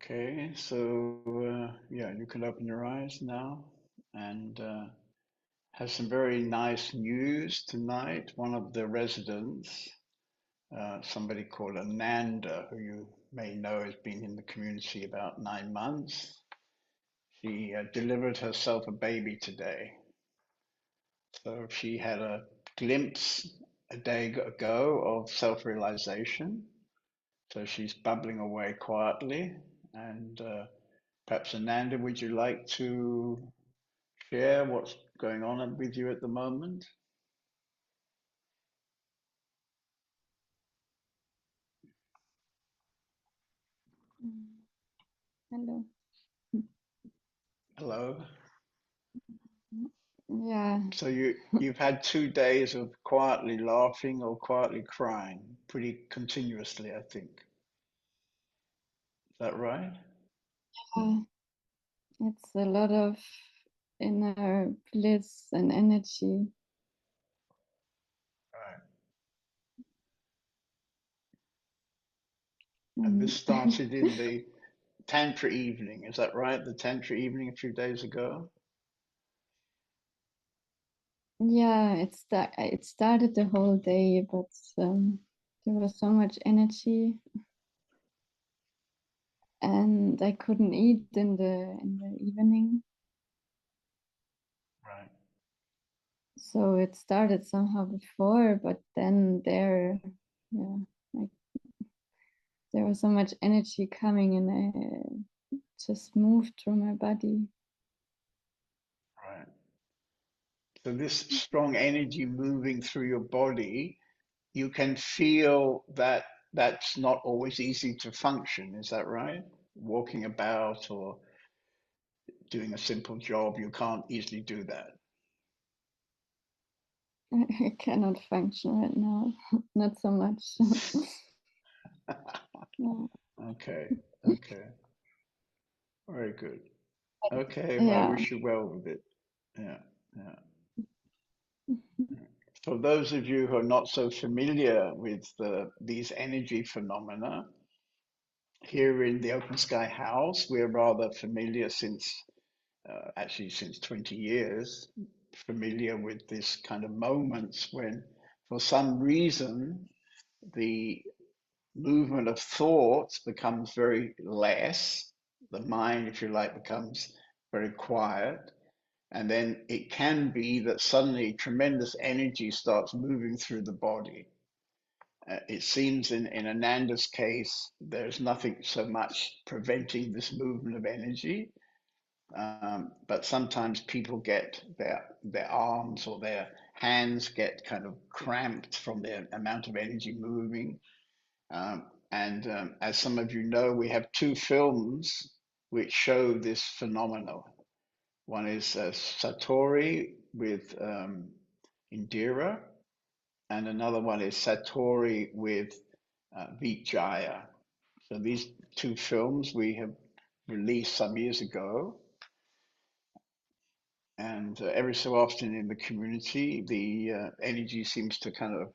Okay, so yeah, you can open your eyes now and have some very nice news tonight. One of the residents, somebody called Ananda, who you may know has been in the community about 9 months, she delivered herself a baby today. So she had a glimpse a day ago of self-realization. So she's bubbling away quietly and perhaps Ananda, would you like to share what's going on with you at the moment? Mm, Hello. Hello. Yeah, So you've had 2 days of quietly laughing or quietly crying, pretty continuously, I think. Is that right? uh, it's a lot of inner bliss and energy. Right. And this And started in the Tantra evening, is that right? The Tantra evening a few days ago? yeah, it started the whole day, but there was so much energy, and I couldn't eat in the evening. Right. So it started somehow before, but then yeah, like there was so much energy coming, and I just moved through my body. Right. So this strong energy moving through your body, you can feel that that's not always easy to function. Is that right? Walking about or doing a simple job, you can't easily do that. I cannot function right now, not so much. Yeah. Okay, okay, very good. Okay, well, I Yeah. wish you well with it. Yeah, yeah. For those of you who are not so familiar with these energy phenomena, here in the Open Sky House, we're rather familiar actually since 20 years, familiar with this kind of moments when, for some reason, the movement of thoughts becomes very less. The mind, if you like, becomes very quiet. And then it can be that suddenly tremendous energy starts moving through the body. It seems in Ananda's case, there's nothing so much preventing this movement of energy, but sometimes people get their arms or their hands get kind of cramped from the amount of energy moving. And as some of you know, we have two films which show this phenomenon. One is Satori with Indira, and another one is Satori with Vichara. So these two films we have released some years ago, and every so often in the community, the energy seems to kind of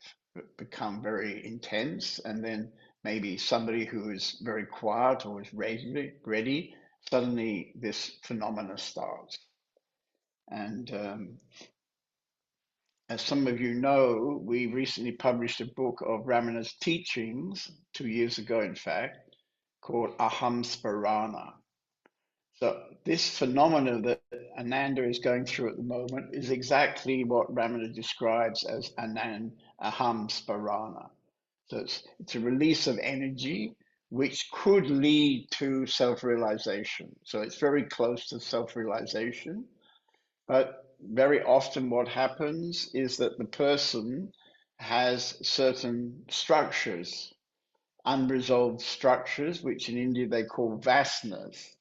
become very intense, and then maybe somebody who is very quiet or is ready, suddenly this phenomena starts. And as some of you know, we recently published a book of Ramanna's teachings 2 years ago, in fact, called Aham Sparana. So this phenomenon that Ananda is going through at the moment is exactly what Ramana describes as Aham Sparana. So it's a release of energy which could lead to self-realization. So it's very close to self-realization, but very often what happens is that the person has certain structures, unresolved structures, which in India they call vasanas.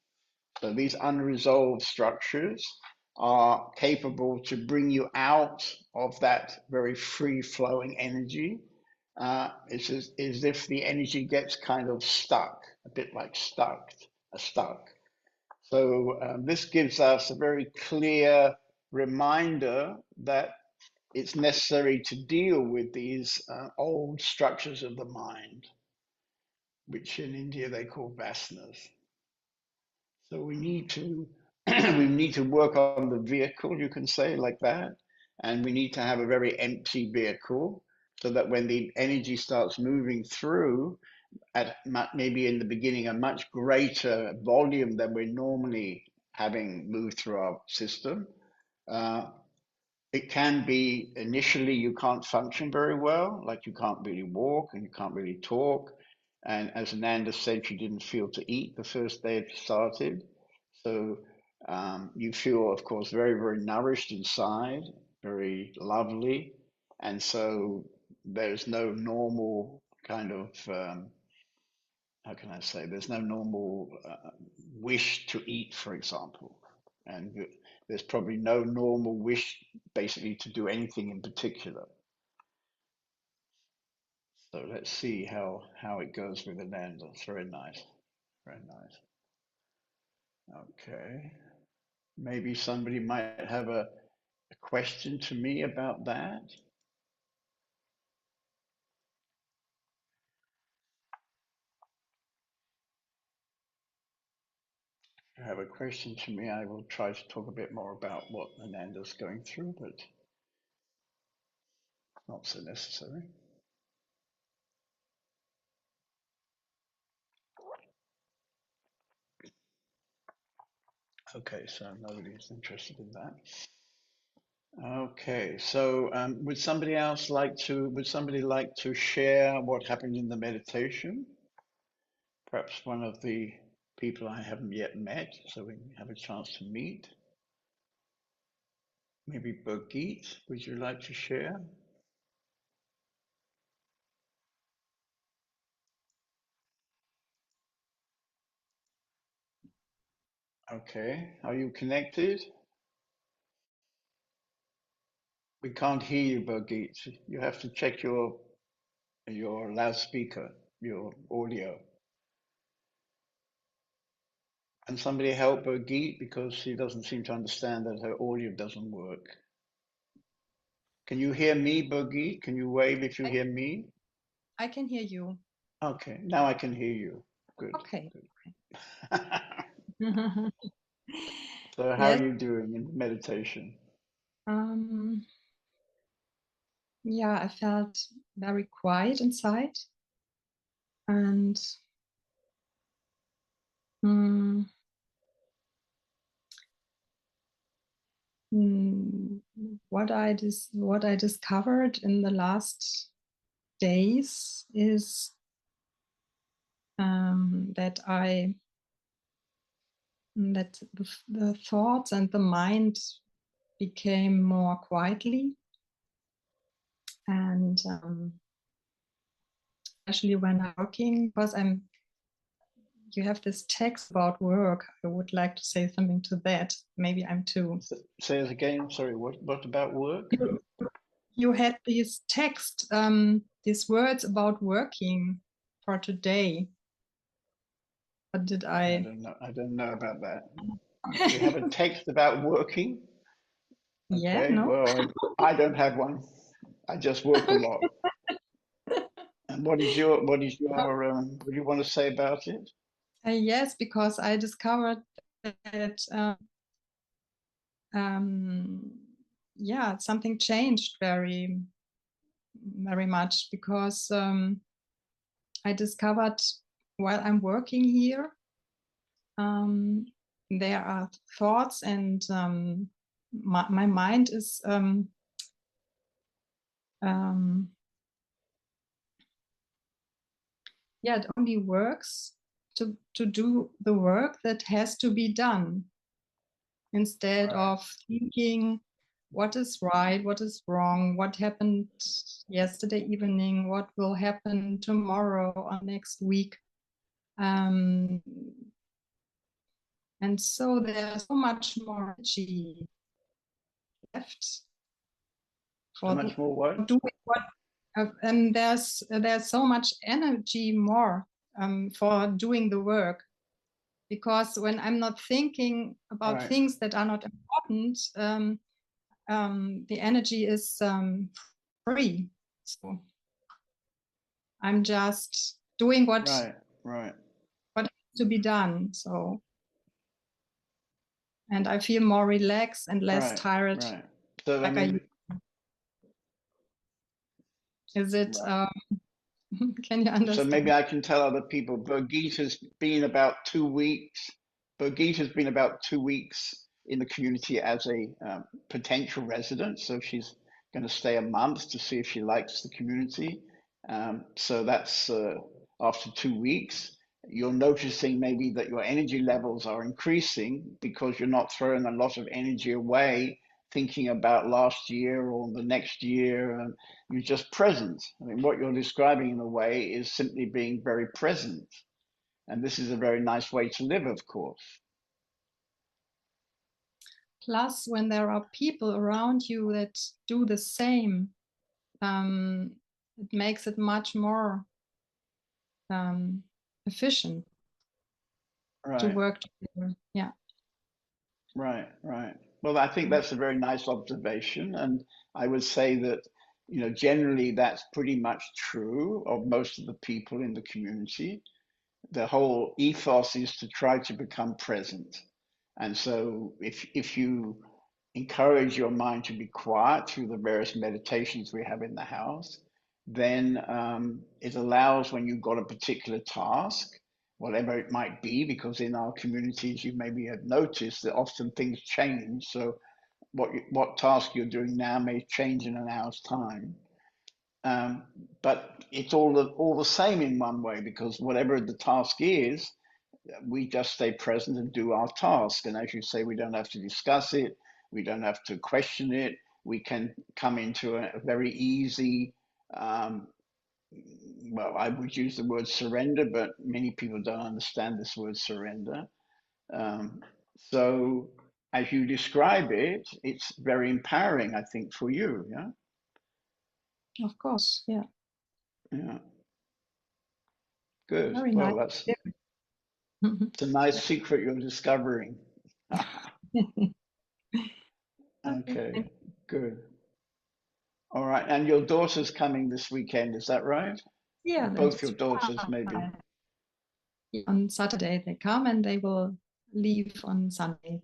So these unresolved structures are capable to bring you out of that very free flowing energy. It's as if the energy gets kind of stuck, a bit like stuck. So this gives us a very clear reminder that it's necessary to deal with these old structures of the mind, which in India they call vasanas. So we need to we need to work on the vehicle, you can say like that, and we need to have a very empty vehicle so that when the energy starts moving through at maybe in the beginning a much greater volume than we're normally having moved through our system. Uh, it can be initially you can't function very well, like you can't really walk and you can't really talk. And as Nanda said, she didn't feel to eat the first day it started. So you feel, of course, very, very nourished inside, very lovely. And so there's no normal kind of how can I say, there's no normal wish to eat, for example. And there's probably no normal wish basically to do anything in particular. So let's see how it goes with the land. That's very nice. Very nice. Okay. Maybe somebody might have a question to me about that. If you have a question to me, I will try to talk a bit more about what Ananda's going through, but not so necessary. Okay, so nobody's interested in that. Okay, so would somebody like to share what happened in the meditation? Perhaps one of the people I haven't yet met, so we can have a chance to meet. Maybe Birgit, would you like to share? Okay, are you connected? We can't hear you, Birgit. You have to check your loudspeaker, your audio. Can somebody help Birgit because she doesn't seem to understand that her audio doesn't work. Can you hear me, Birgit? Can you wave if you hear me? I can hear you. Okay, now I can hear you. Good, Okay. good. So how are Yes. you doing in meditation? Um, yeah, I felt very quiet inside, and mm, mm, what I discovered in the last days is that the thoughts and the mind became more quietly, and especially when I'm working, because you have this text about work. I would like to say something to that. Maybe I'm too. Say it again. Sorry, what about work? You had this text, these words about working for today. What did I I? don't know. I don't know about that. We have a text about working. Yeah, Okay, no. well, I don't have one. I just work a lot. And what do you want to say about it? Yes, because I discovered that um, yeah, something changed very, very much because I discovered while I'm working here, um, there are thoughts and my mind is yeah, it only works to do the work that has to be done instead Right. of thinking what is right, what is wrong, what happened yesterday evening, what will happen tomorrow or next week. And so there's so much more energy left So for much more what? doing what, and there's so much energy more for doing the work, because when I'm not thinking about Right. things that are not important, the energy is free. So I'm just doing what Right. Right. has to be done. So and I feel more relaxed and less Right, tired. right. So, I Like I mean, is it? right. Can you So maybe understand? I can tell other people, Birgitte's been about 2 weeks. Birgitte's been about 2 weeks in the community as a potential resident. So she's going to stay a month to see if she likes the community. So that's after 2 weeks. You're noticing maybe that your energy levels are increasing because you're not throwing a lot of energy away thinking about last year or the next year. You're just present. I mean, what you're describing in a way is simply being very present. And this is a very nice way to live, of course. Plus, when there are people around you that do the same, it makes it much more efficient to Right, work together. Yeah, right, right. Well, I think that's a very nice observation. And I would say that, generally that's pretty much true of most of the people in the community. The whole ethos is to try to become present. And so if you encourage your mind to be quiet through the various meditations we have in the house, then it allows when you've got a particular task, whatever it might be, because in our communities you maybe have noticed that often things change. So what task you're doing now may change in an hour's time. Um, but it's all the same in one way because whatever the task is, we just stay present and do our task. And as you say, we don't have to discuss it, we don't have to question it. We can come into a very easy, um, well, I would use the word surrender, but many people don't understand this word surrender. Um, so, as you describe it, it's very empowering, I think, for you. Yeah. of course. Yeah, Yeah. Good. very nice. Well, it's a nice secret you're discovering. Okay, Okay, good. All right. And your daughter's coming this weekend, is that right? Or yeah, both your that's daughters, maybe. right. On Saturday they come and they will leave on Sunday.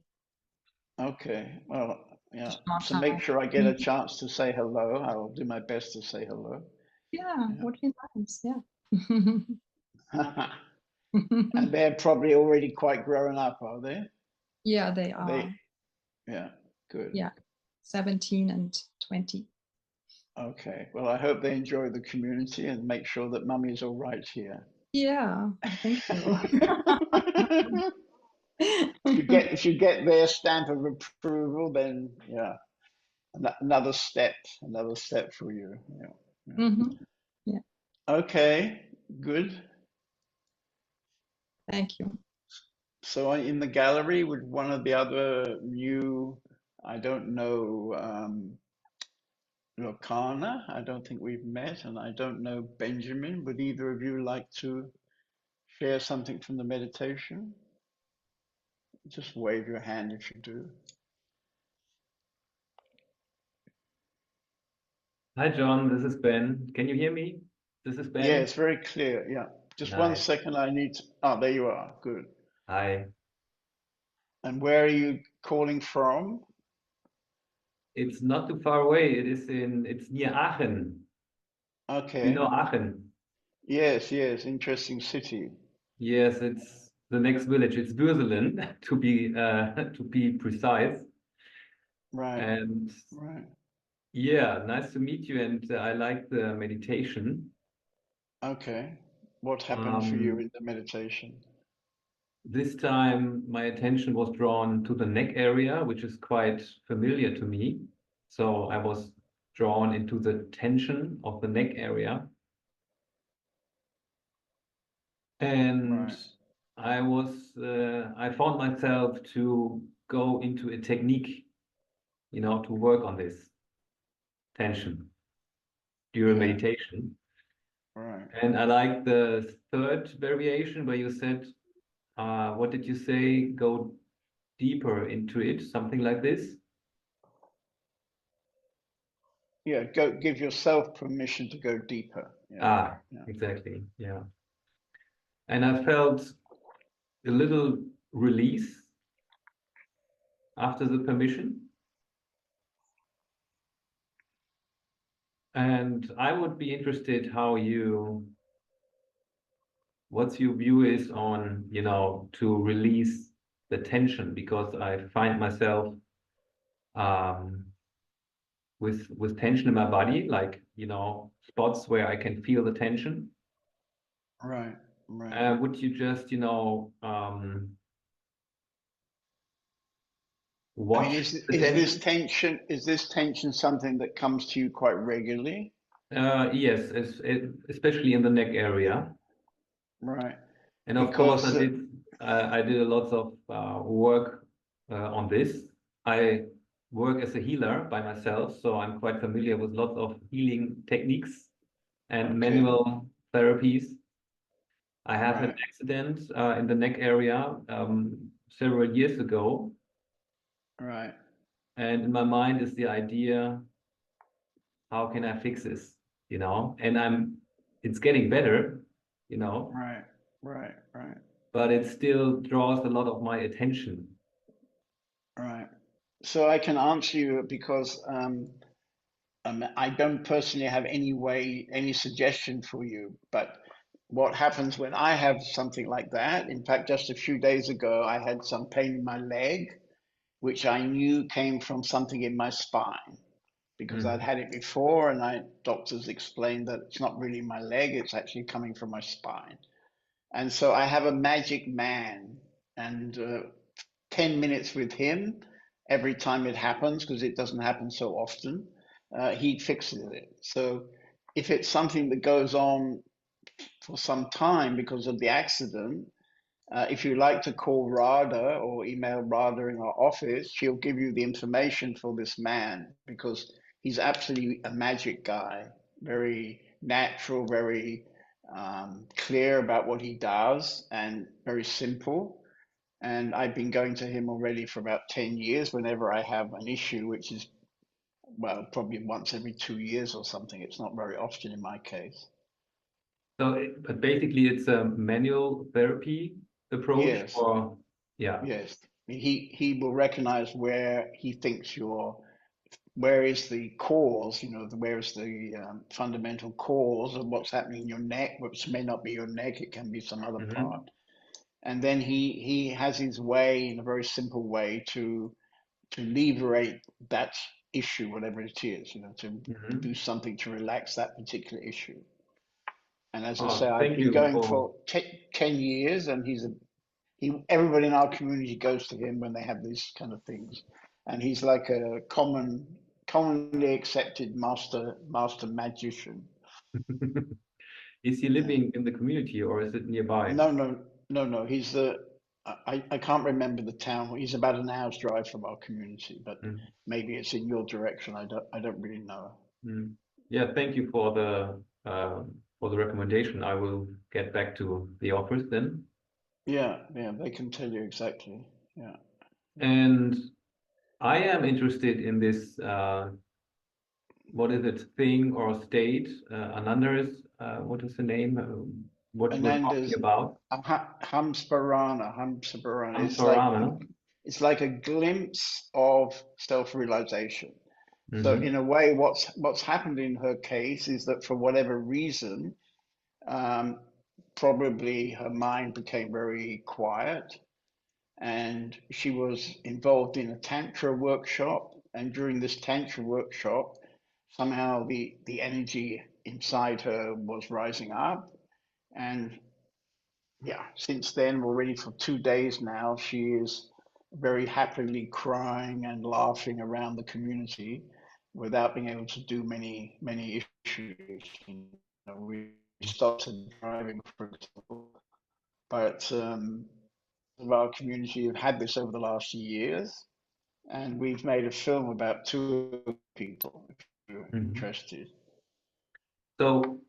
Okay. Well, yeah. Short So make time. sure I get a chance to say hello. I'll do my best to say hello. Yeah, Yeah. would be nice. Yeah. And they're probably already quite grown up, are they? Yeah, they are. They, yeah, good. Yeah, 17 and 20. Okay. Well, I hope they enjoy the community and make sure that mummy's all right here. Yeah, I think so. If you get their stamp of approval, then yeah, another step for you. Yeah. Yeah. Mhm. Yeah, Okay, good. thank you. So in the gallery with one of the other new, I don't know, Lokana. I don't think we've met, and I don't know Benjamin. Would either of you like to share something from the meditation? Just wave your hand if you do. Hi, John. This is Ben. Can you hear me? This is Yeah, Ben. it's very clear. Yeah. Just one Nice. second. I need to. Oh, there you are. Good. Hi. And where are you calling from? It's not too far away. It's near Aachen. Do you know Okay. Aachen? Yes, yes. Interesting city. Yes, it's the next village. It's Würselen to be precise. Right, And right. yeah, nice to meet you. And I like the meditation. Okay. What happened for you Um, in the meditation? this time my attention was drawn to the neck area, which is quite familiar to me. So I was drawn into the tension of the neck area. And Right. I found myself to go into a technique, to work on this tension during Yeah, meditation. right. And I like the third variation where you said, what did you say? Go deeper into it, something like this. Yeah, give yourself permission to go deeper. Yeah, Ah, yeah. exactly. Yeah. And I felt a little release after the permission. And I would be interested what's your view is on, to release the tension, because I find myself um, with tension in my body, like, spots where I can feel the tension. Right, right. Would you just, I mean, watch the tension? is this tension something that comes to you quite regularly? Yes, especially in the neck area. Right. And of course, Because I did a lot of work on this. I work as a healer by myself, so I'm quite familiar with lots of healing techniques and okay, manual therapies. I have an right, accident in the neck area several years ago, right, and in my mind is the idea, how can I fix this? And it's getting better, you know, right, right, right, but it still draws a lot of my attention. right. So I can answer you because I don't personally have any suggestion for you, but what happens when I have something like that? In fact, just a few days ago, I had some pain in my leg, which I knew came from something in my spine because I'd Mm. had it before, and doctors explained that it's not really my leg; it's actually coming from my spine. And so I have a magic man, and 10 minutes with him every time it happens, because it doesn't happen so often, he fixes it. So if it's something that goes on for some time because of the accident, if you like to call Rada or email Rada in our office, she'll give you the information for this man because he's absolutely a magic guy, very natural, very clear about what he does, and very simple. And I've been going to him already for about 10 years whenever I have an issue, which is, well, probably once every 2 years or something. It's not very often in my case. So, but basically, it's a manual therapy approach, Yes, or yeah. yes. He will recognize where he thinks where is the cause, where is the fundamental cause of what's happening in your neck, which may not be your neck, it can be some other Hmm. part. And then he has his way, in a very simple way, to liberate that issue, whatever it is, to Hmm. do something to relax that particular issue. And as I say, Oh, I've thank been you going for. for 10 years, and everybody in our community goes to him when they have these kind of things. And he's like a commonly accepted master magician. Is he Yeah. living in the community or is it nearby? No, no, no, no. I can't remember the town. He's about an hour's drive from our community, but Mm. maybe it's in your direction. I don't really know. Mm. Yeah, thank you for the recommendation. I will get back to the office then. Yeah, yeah, they can tell you exactly. Yeah. And I am interested in this, what is it, thing or state? Ananda is, what is the name? What we're talking Ananda's about? Hamsparana. Samsarana. It's like a glimpse of self-realization. So Hmm. in a way, what's happened in her case is that for whatever reason, um, probably her mind became very quiet, and she was involved in a tantra workshop. And during this tantra workshop, somehow the energy inside her was rising up, and yeah, since then, already for 2 days now, she is very happily crying and laughing around the community without being able to do many issues. We stopped her driving, for example, but of our community have had this over the last years, and we've made a film about two people, if you're Hmm. interested. So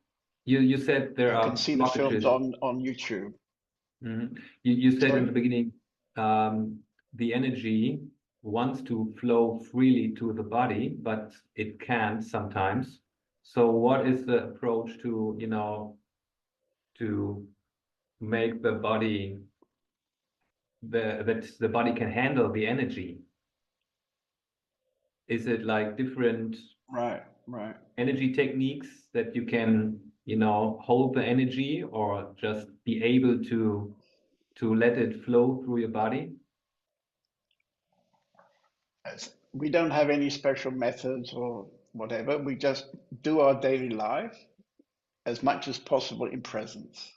you said there You can are see the films blockages. on YouTube. Mhm. You said in Sorry? the beginning, the energy wants to flow freely to the body, but it can't sometimes. So what is the approach to, to make the body that the body can handle the energy? Is it like different Right, right. energy techniques that you can, hold the energy or just be able to let it flow through your body? We don't have any special methods or whatever. We just do our daily life as much as possible in presence.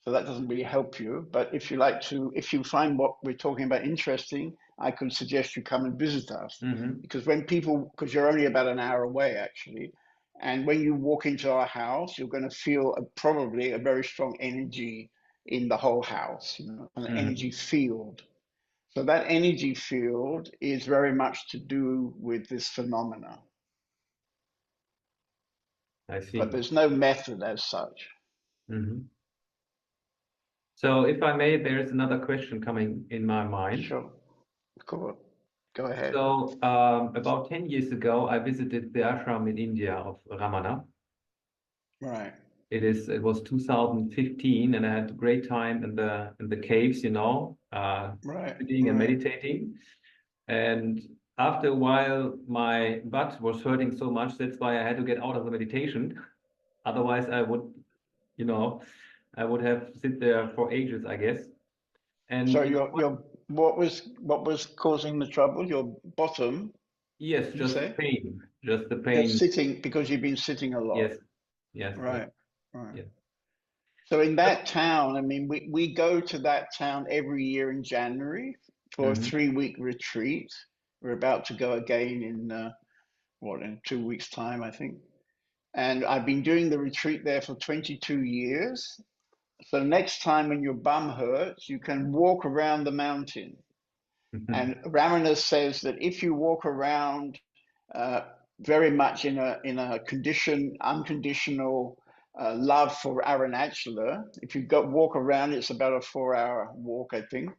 So that doesn't really help you. But if you like to, if you find what we're talking about interesting, I could suggest you come and visit us. Mm-hmm. Because you're only about an hour away actually. And when you walk into our house, you're going to feel probably a very strong energy in the whole house, an Mm-hmm. energy field. So that energy field is very much to do with this phenomena, I but see. there's no method as such. Mm-hmm. So if I may, there's another question coming in my mind. Sure, cool. Go ahead. So about 10 years ago, I visited the ashram in India of Ramana. Right, It was 2015, and I had a great time in the caves, right, sitting and right. meditating. And after a while, my butt was hurting so much. That's why I had to get out of the meditation. Otherwise, you know, I would have sit there for ages, I guess. And So you know what? what was causing the trouble? Your bottom, Yes, you just the say? pain, just the You're pain. sitting because you've been sitting a lot. Yes, yes, yes, Right, right. yes. So in that town, I mean, we go to that town every year in January for a Mm-hmm. 3-week retreat. We're about to go again in in 2 weeks' time, I think. And I've been doing the retreat there for 22 years. So next time when your bum hurts, you can walk around the mountain. And Ramana says that if you walk around uh, very much in a unconditional love for Arunachala, if you go walk around, it's about a 4-hour walk, I think.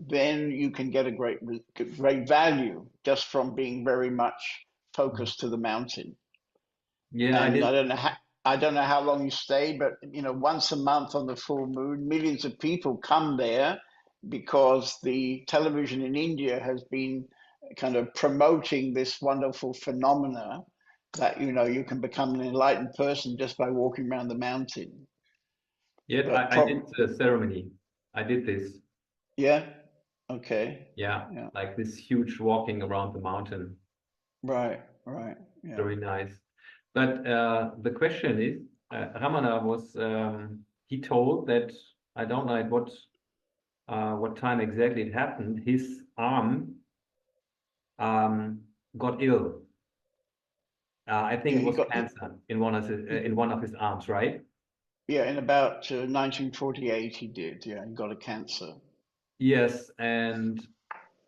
Then you can get a great value just from being very much focused to the mountain. Yeah, I And did. I don't know how long you stay, but once a month on the full moon, millions of people come there because the television in India has been kind of promoting this wonderful phenomena that you can become an enlightened person just by walking around the mountain. Yet But I did the ceremony. I did this. yeah, okay, Yeah, yeah, like this huge walking around the mountain. right, right, yeah. Very nice. But the question is, Ramana was he told that I don't know at what time exactly it happened. His arm um, got ill. I think Yeah, it he was got cancer in one of his arms, right? yeah, in about 1948 he did. Yeah, he got a cancer. Yes, and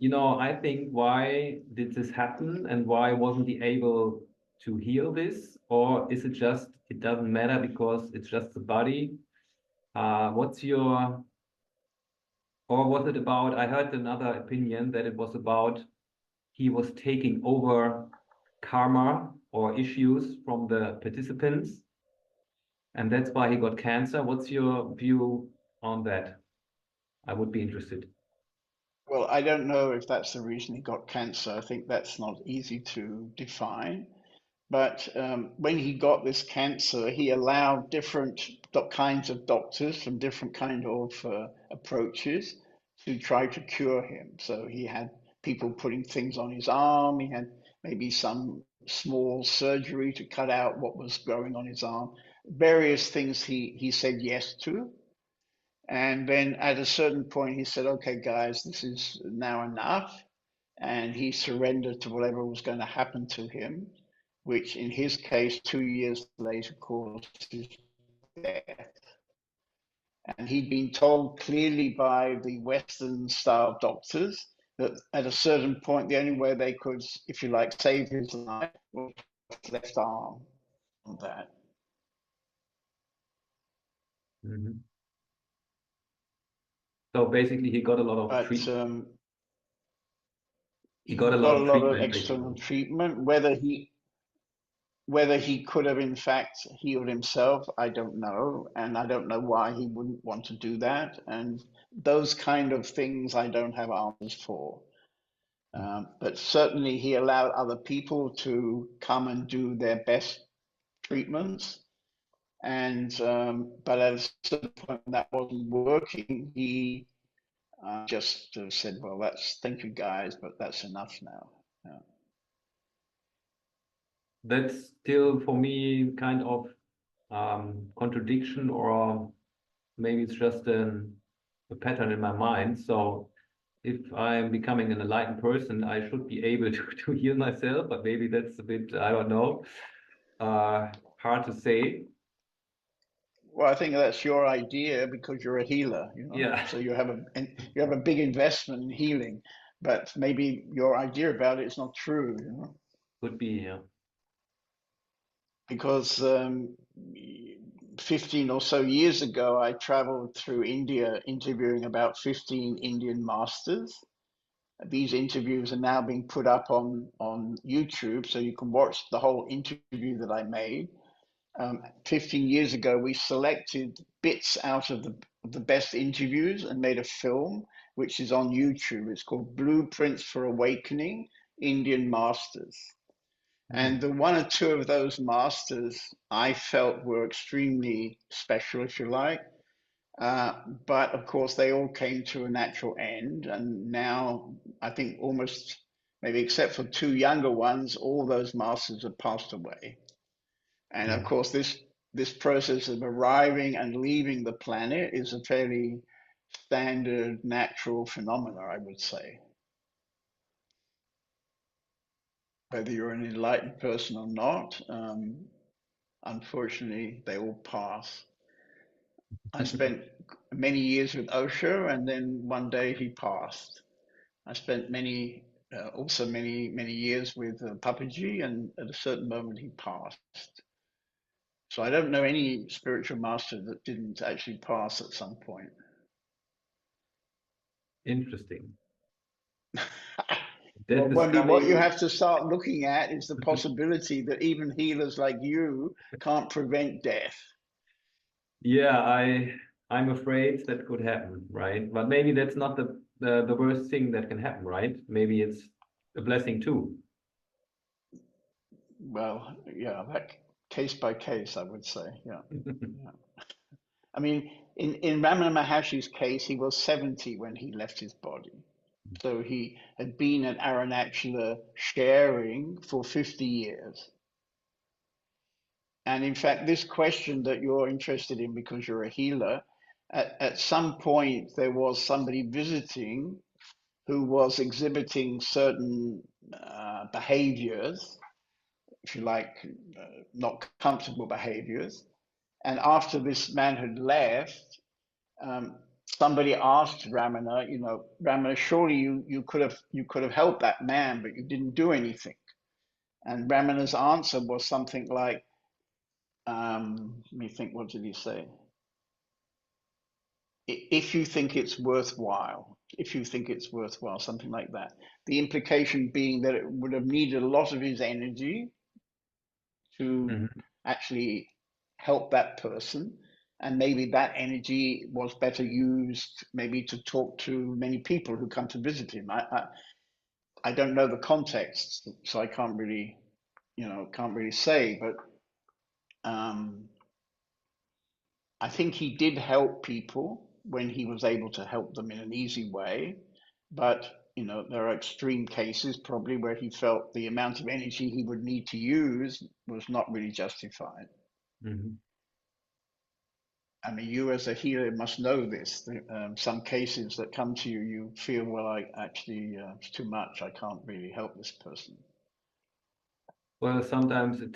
I think why did this happen and why wasn't he able to heal this? Or is it just it doesn't matter because it's just the body? What's your or was it about? I heard another opinion that it was about he was taking over karma or issues from the participants, and that's why he got cancer. What's your view on that? I would be interested. Well, I don't know if that's the reason he got cancer. I think that's not easy to define. But when he got this cancer, he allowed different kinds of doctors from different kind of approaches to try to cure him. So he had people putting things on his arm. He had maybe some small surgery to cut out what was growing on his arm. Various things he said yes to. And then at a certain point, he said, okay, guys, this is now enough. And he surrendered to whatever was going to happen to him, which in his case, 2 years later, caused his death. And he'd been told clearly by the Western style doctors that at a certain point, the only way they could, if you like, save his life was his left arm on that. Mhm. So basically, he got a lot of But treat. He he got a lot got a of lot of treatment, external basically. treatment. Whether he could have in fact healed himself, I don't know. And I don't know why he wouldn't want to do that. And those kind of things I don't have answers for. But certainly he allowed other people to come and do their best treatments. And but at a certain point when that wasn't working, he just said, "Well, thank you guys, but that's enough now." Yeah. That's still for me kind of contradiction, or maybe it's just a pattern in my mind. So if I'm becoming an enlightened person, I should be able to heal myself, but maybe that's a bit, I don't know, hard to say. Well, I think that's your idea because you're a healer, you know. Yeah, So you have a big investment in healing, but maybe your idea about it is not true, you know. could be, yeah. Because 15 or so years ago, I traveled through India interviewing about 15 Indian masters. These interviews are now being put up on YouTube, so you can watch the whole interview that I made. 15 years ago, we selected bits out of the best interviews and made a film, which is on YouTube. It's called Blueprints for Awakening Indian Masters. And the one or two of those masters I felt were extremely special, if you like. But of course, they all came to a natural end. And now I think almost, maybe except for two younger ones, all those masters have passed away. And of course, this process of arriving and leaving the planet is a fairly standard natural phenomena, I would say. Whether you're an enlightened person or not, unfortunately, they all pass. I spent many years with Osho, and then one day he passed. I spent also many years with Papaji, and at a certain moment he passed. So I don't know any spiritual master that didn't actually pass at some point. Interesting. Well, Death is Wendy, what you coming. have to start looking at is the possibility that even healers like you can't prevent death. Yeah, I'm afraid that could happen, right? But maybe that's not the worst thing that can happen, right? Maybe it's a blessing too. Well, yeah, that case by case, I would say. Yeah. Yeah. I mean, in Ramana Maharshi's case, he was 70 when he left his body. So he had been at Arunachala sharing for 50 years. And in fact, this question that you're interested in because you're a healer, at some point there was somebody visiting who was exhibiting certain behaviors, if you like, not comfortable behaviors. And after this man had left, somebody asked Ramana, you know, Ramana, surely you could have helped that man, but you didn't do anything. And Ramana's answer was something like, let me think, what did he say? If you think it's worthwhile, something like that. The implication being that it would have needed a lot of his energy to actually help that person. And maybe that energy was better used maybe to talk to many people who come to visit him. I don't know the context, so I can't really, can't really say, but I think he did help people when he was able to help them in an easy way. But, there are extreme cases probably where he felt the amount of energy he would need to use was not really justified. I mean, you as a healer must know this. Some cases that come to you, you feel, well, it's too much. I can't really help this person. Well, sometimes it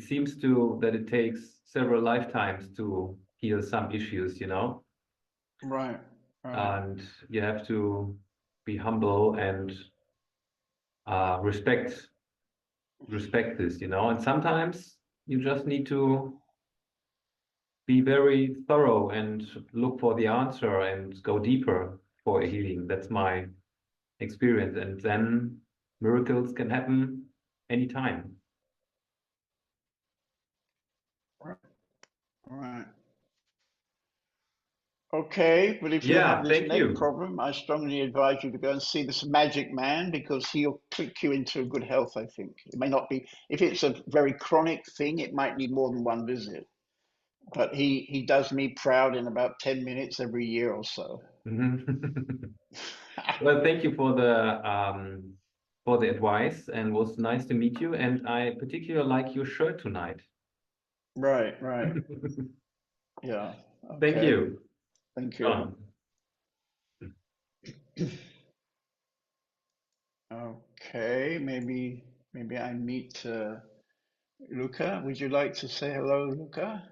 seems that it takes several lifetimes to heal some issues, you know? Right. And you have to be humble and respect this, you know? And sometimes you just need to be very thorough and look for the answer and go deeper for a healing. That's my experience. And then miracles can happen anytime. Right. Okay, but if you have Yeah, this thank neck you. problem, I strongly advise you to go and see this magic man because he'll click you into good health, I think. It may not be, if it's a very chronic thing, it might need more than one visit. But he does me proud in about 10 minutes every year or so. Well, thank you for the advice, and it was nice to meet you. And I particularly like your shirt tonight. Right, right. Yeah. Thank Okay. you. Thank you. John. Okay, maybe I meet Luca. Would you like to say hello, Luca?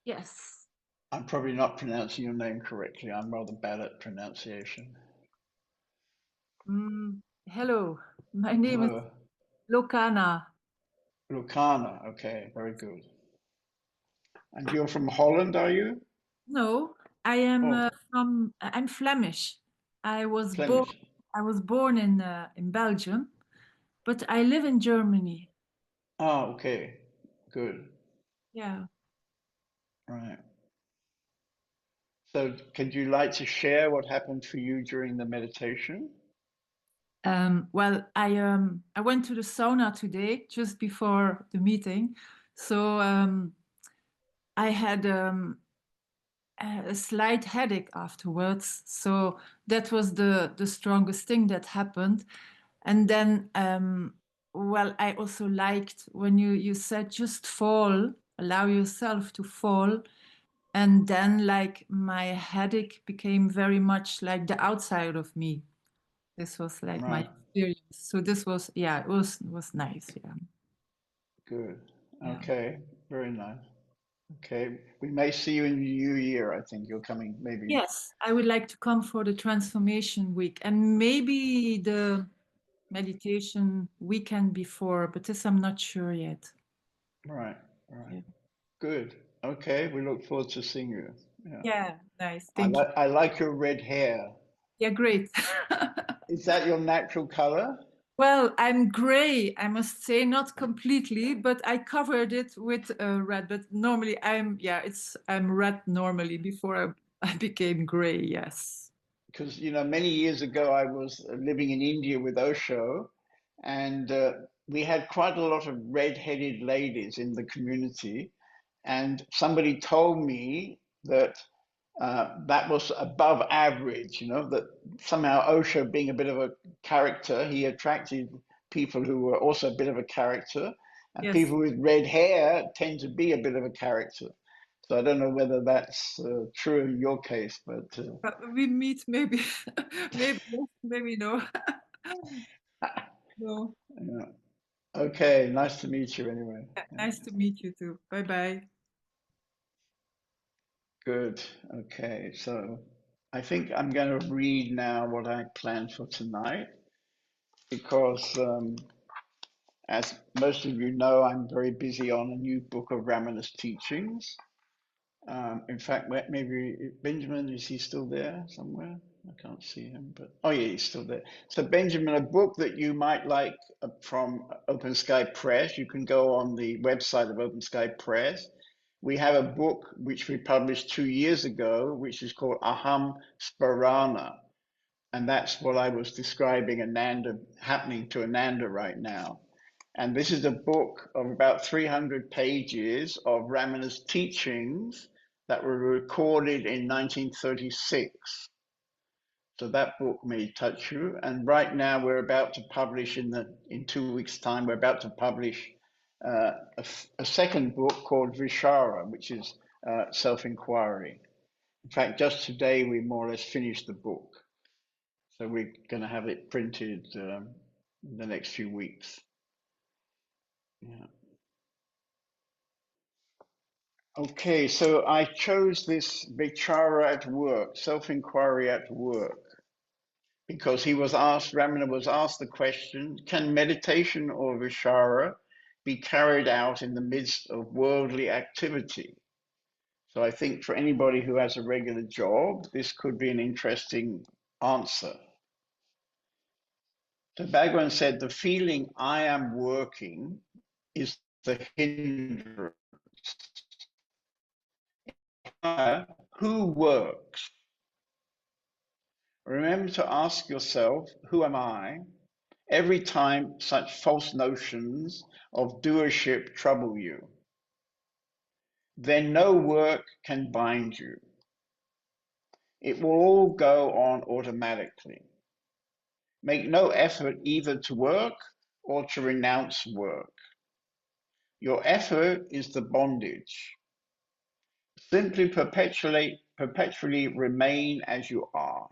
Yes. I'm probably not pronouncing your name correctly. I'm rather bad at pronunciation. Hello. My name is Hello, Lokana. Lucana. Okay, very good. And you're from Holland, are you? No, I am Oh, I'm Flemish. I was born Flemish. in Belgium, but I live in Germany. Ah, okay. Good. Yeah. Right. So, could you like to share what happened for you during the meditation? Well, I went to the sauna today just before the meeting, so I had a slight headache afterwards. So that was the strongest thing that happened. And then, well, I also liked when you said just fall, allow yourself to fall. And then, like, my headache became very much like the outside of me. This was like my Right. experience. So this was, yeah, it was nice. Yeah. Good. Yeah. Okay. Very nice. Okay. We may see you in the new year. I think you're coming maybe. Yes, I would like to come for the transformation week and maybe the meditation weekend before, but this I'm not sure yet. Right. Right. Yeah, Good. Okay. We look forward to seeing you. Yeah. yeah, nice. Thank you. I like your red hair. Yeah, great. Is that your natural color? Well, I'm gray, I must say, not completely, but I covered it with red. But normally I'm red normally before I became gray, yes. Because, many years ago I was living in India with Osho, and we had quite a lot of red-headed ladies in the community. And somebody told me that that was above average, that somehow Osho, being a bit of a character, he attracted people who were also a bit of a character, and Yes. people with red hair tend to be a bit of a character. So I don't know whether that's true in your case, but We meet maybe, maybe yes, maybe no. No. yeah. Okay, nice to meet you anyway. Yeah, Yeah, nice to meet you too. Bye bye. good. Okay, so I think I'm going to read now what I planned for tonight because, as most of you know, I'm very busy on a new book of Ramana's teachings. In fact, maybe Benjamin, is he still there somewhere? I can't see him, but oh yeah, he's still there. So Benjamin, a book that you might like from Open Sky Press, you can go on the website of Open Sky Press. We have a book which we published 2 years ago, which is called Aham Sparana. And that's what I was describing Ananda, happening to Ananda right now. And this is a book of about 300 pages of Ramana's teachings that were recorded in 1936. So that book may touch you. And right now we're about to publish in 2 weeks' time, we're about to publish a second book called Vichara, which is Self-Enquiry. In fact, just today we more or less finished the book. So we're going to have it printed in the next few weeks. Yeah. Okay, so I chose this Vichara at work, self-inquiry at work, because Ramana was asked the question, can meditation or Vichara be carried out in the midst of worldly activity? So I think for anybody who has a regular job, this could be an interesting answer. So Bhagwan said, the feeling I am working is the hindrance. Who works? Remember to ask yourself, who am I? Every time such false notions of doership trouble you, then no work can bind you. It will all go on automatically. Make no effort either to work or to renounce work. Your effort is the bondage. Simply perpetually remain as you are.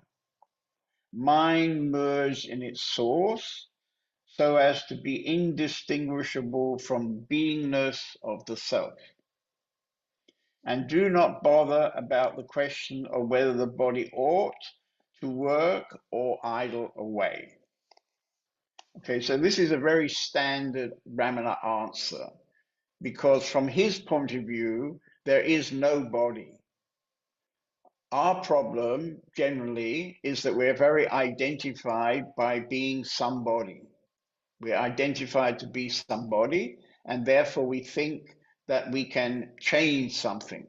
Mind merged in its source so as to be indistinguishable from beingness of the self. And do not bother about the question of whether the body ought to work or idle away. Okay, so this is a very standard Ramana answer, because from his point of view, there is no body. Our problem generally is that we're very identified by being somebody. We're identified to be somebody, and therefore we think that we can change something.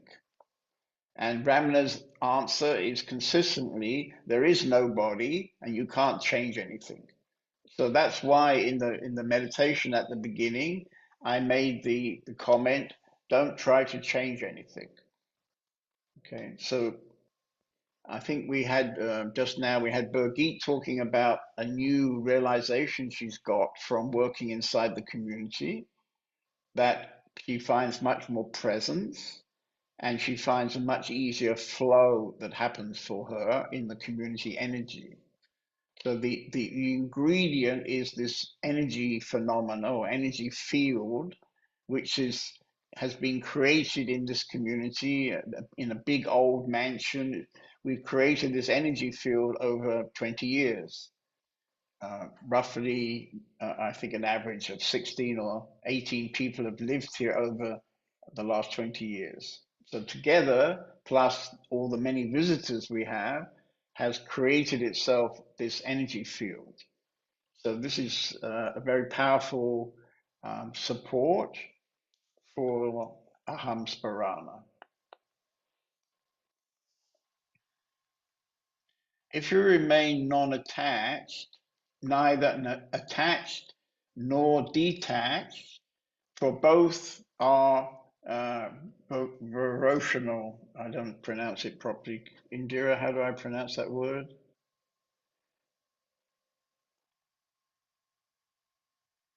And Ramana's answer is consistently, there is no body and you can't change anything. So that's why in the meditation at the beginning, I made the comment, don't try to change anything. Okay, so I think we had just now, we had Birgit talking about a new realization she's got from working inside the community, that she finds much more presence and she finds a much easier flow that happens for her in the community energy. So the ingredient is this energy phenomena or energy field, which has been created in this community in a big old mansion. We've created this energy field over 20 years. Roughly, I think an average of 16 or 18 people have lived here over the last 20 years. So together, plus all the many visitors we have, has created itself this energy field. So this is a very powerful support for Aham Sparana. If you remain non-attached, neither attached nor detached, for both are volitional. I don't pronounce it properly. Indira, how do I pronounce that word?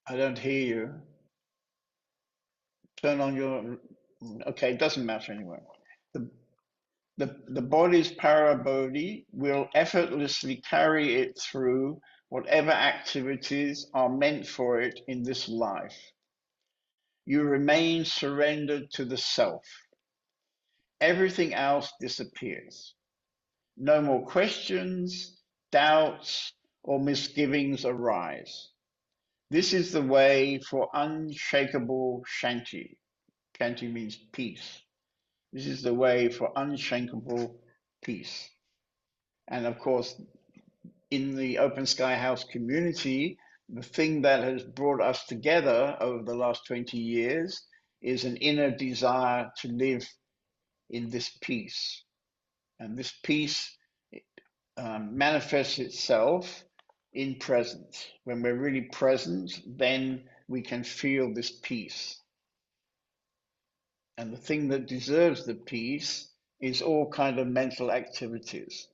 I don't hear you. Turn on your, okay, it doesn't matter anyway. The body's parabody will effortlessly carry it through whatever activities are meant for it in this life. You remain surrendered to the self. Everything else disappears. No more questions, doubts, or misgivings arise. This is the way for unshakable Shanti. Shanti means peace. This is the way for unshakable peace. And of course, in the Open Sky House community, the thing that has brought us together over the last 20 years is an inner desire to live in this peace. And this peace manifests itself in presence. When we're really present, then we can feel this peace. And the thing that deserves the peace is all kind of mental activities.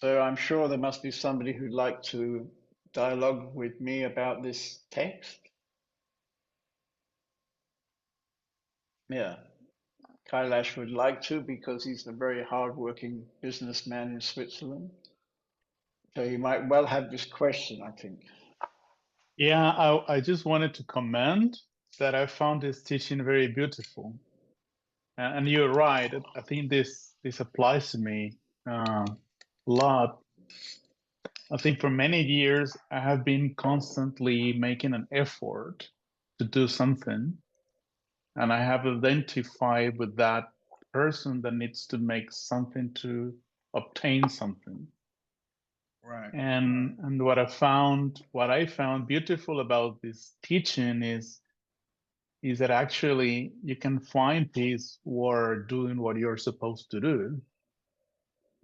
So I'm sure there must be somebody who'd like to dialogue with me about this text. Yeah, Kailash would like to because he's a very hardworking businessman in Switzerland. So he might well have this question, I think. Yeah, I just wanted to comment that I found this teaching very beautiful. And you're right. I think this applies to me a lot. I think for many years, I have been constantly making an effort to do something. And I have identified with that person that needs to make something to obtain something. Right. And what I found beautiful about this teaching is is that actually you can find peace while doing what you're supposed to do.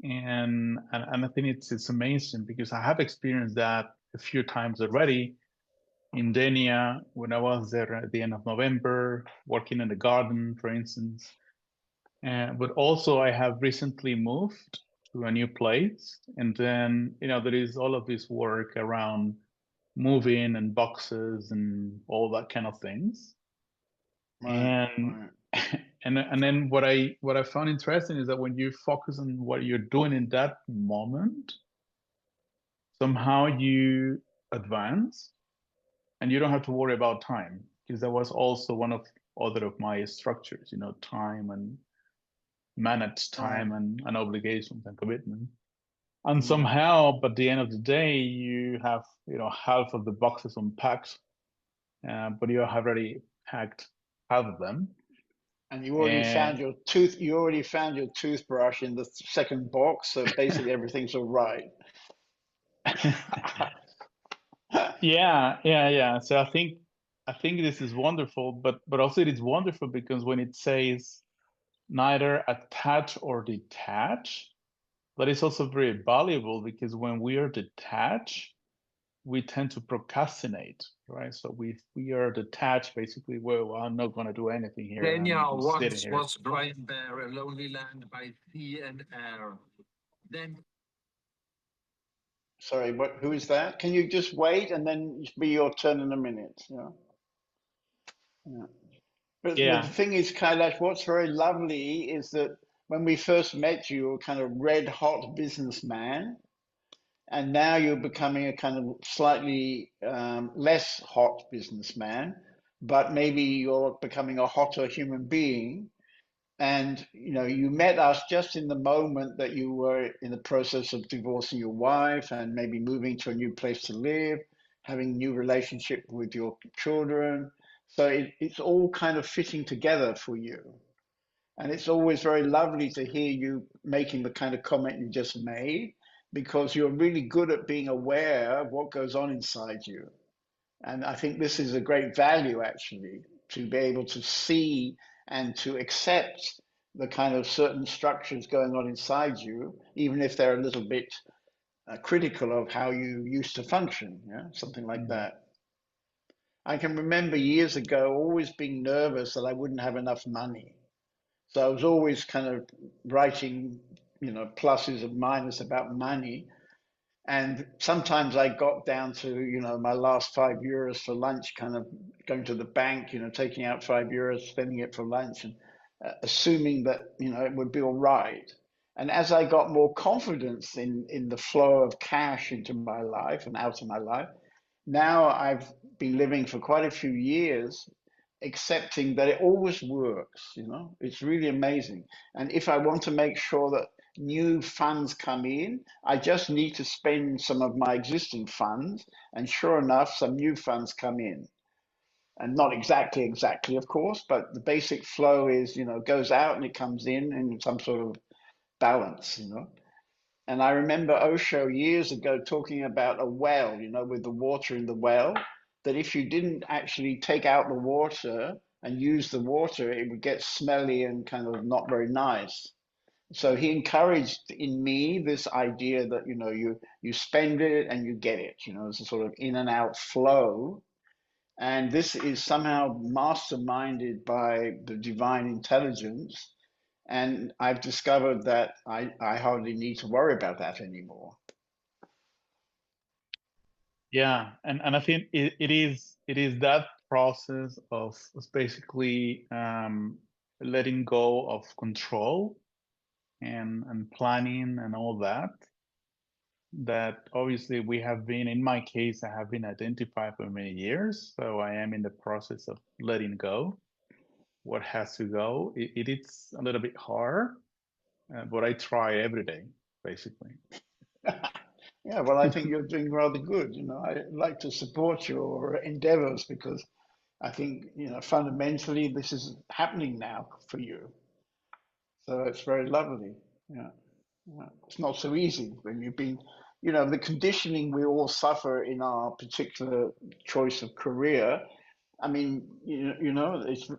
And I think it's amazing because I have experienced that a few times already in Denia when I was there at the end of November, working in the garden, for instance. But also I have recently moved to a new place, and then there is all of this work around moving and boxes and all that kind of things. Right, And right. and then what I found interesting is that when you focus on what you're doing in that moment, somehow you advance and you don't have to worry about time, because that was also one of other of my structures, time and manage time Right. and obligations and commitment. And Mm. somehow, by the end of the day, you have half of the boxes unpacked, but you have already packed half of them. And you already found And your toothbrush in the second box, so basically everything's all right. yeah. So I think this is wonderful, but also it is wonderful because when it says neither attach or detach, that is also very valuable, because when we are detached, we tend to procrastinate, right? So we are detached, basically, well, I'm not going to do anything here. Kenya I'm just sitting once here. was dry and bare, a lonely land by sea and air. Then Sorry, who is that? Can you just wait and then be your turn in a minute? Yeah. Yeah. But the Yeah, thing is, Kailash, what's very lovely is that when we first met you, you were kind of red hot businessman, and now you're becoming a kind of slightly less hot businessman, but maybe you're becoming a hotter human being. And you met us just in the moment that you were in the process of divorcing your wife and maybe moving to a new place to live, having a new relationship with your children. So it's all kind of fitting together for you. And it's always very lovely to hear you making the kind of comment you just made, because you're really good at being aware of what goes on inside you. And I think this is a great value, actually, to be able to see and to accept the kind of certain structures going on inside you, even if they're a little bit critical of how you used to function, yeah, something like that. I can remember years ago always being nervous that I wouldn't have enough money. So I was always kind of writing, pluses and minuses about money. And sometimes I got down to, my last €5 for lunch, kind of going to the bank, taking out €5, spending it for lunch, and assuming that, it would be all right. And as I got more confidence in the flow of cash into my life and out of my life, now I've been living for quite a few years accepting that it always works. It's really amazing. And if I want to make sure that new funds come in, I just need to spend some of my existing funds, and sure enough, some new funds come in. And not exactly, of course, but the basic flow is, goes out and it comes in some sort of balance. And I remember Osho years ago talking about a well, with the water in the well, that if you didn't actually take out the water and use the water, it would get smelly and kind of not very nice. So he encouraged in me this idea that, you spend it and you get it, it's a sort of in and out flow. And this is somehow masterminded by the divine intelligence. And I've discovered that I hardly need to worry about that anymore. yeah, and I think it is that process of basically letting go of control and planning and all that obviously we have been, in my case, I have been identified for many years. So I am in the process of letting go what has to go. It is a little bit hard, but I try every day, basically. Yeah, well, I think you're doing rather good. I like to support your endeavors, because I think, fundamentally this is happening now for you. So it's very lovely. Yeah. Yeah. It's not so easy when you've been, the conditioning we all suffer in our particular choice of career I mean,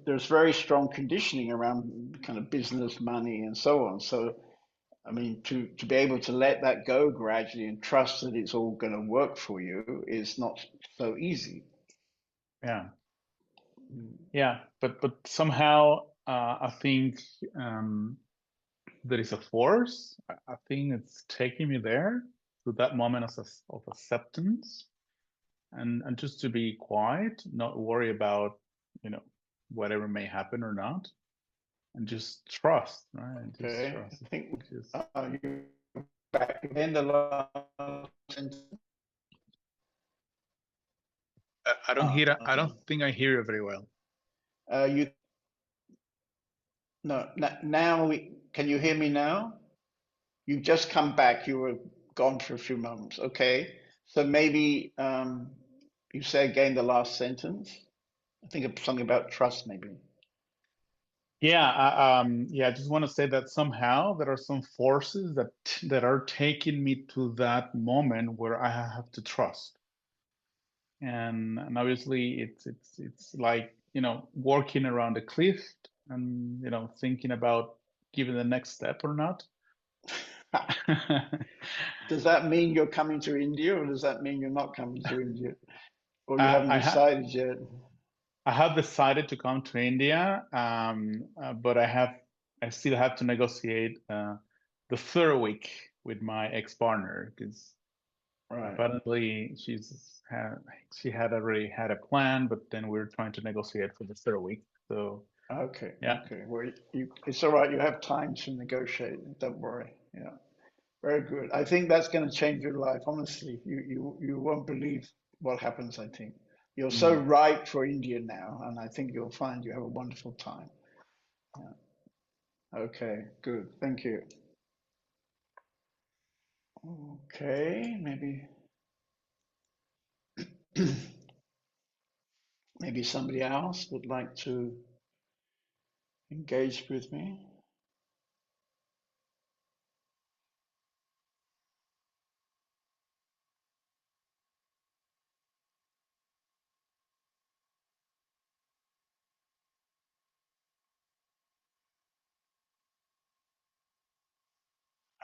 there's very strong conditioning around kind of business, money, and so on. So, I mean, to be able to let that go gradually and trust that it's all going to work for you is not so easy. Yeah. Yeah, but somehow I think there is a force. I think it's taking me there to that moment of acceptance, and just to be quiet, not worry about whatever may happen or not, and just trust, right? And just Okay, trust. I think Just you back again the last sentence. I don't hear. I Okay. don't think I hear you very well. You no now can you hear me now? You've just come back. You were gone for a few moments. Okay, so maybe you say again the last sentence. I think it's something about trust, maybe. Yeah, I just want to say that somehow there are some forces that are taking me to that moment where I have to trust, and obviously it's like walking around a cliff and thinking about giving the next step or not. Does that mean you're coming to India, or does that mean you're not coming to India, or you haven't I have decided yet? I have decided to come to India, but I still have to negotiate the third week with my ex-partner because Right. apparently she had already had a plan, but then we're trying to negotiate for the third week. So Okay. yeah. Okay. Well, it's all right. You have time to negotiate. Don't worry. Yeah. Very good. I think that's going to change your life. Honestly, you won't believe what happens. I think you're so Mm. ripe for India now, and I think you'll find you have a wonderful time. Yeah. Okay. Good. Thank you. Okay. Maybe somebody else would like to engage with me.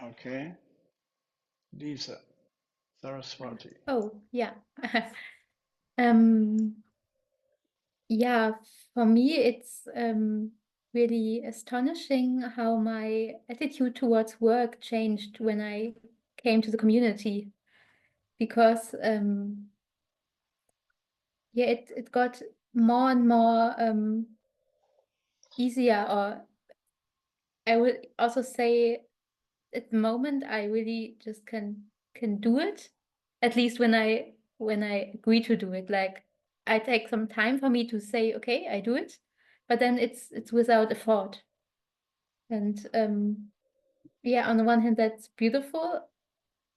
Okay. Lisa Saraswati. Oh, yeah. Um, yeah, for me, it's really astonishing how my attitude towards work changed when I came to the community because yeah, it got more and more easier, or I would also say at the moment I really just can do it, at least when I agree to do it. Like I take some time for me to say, okay, I do it, but then it's without effort. And yeah, on the one hand, that's beautiful.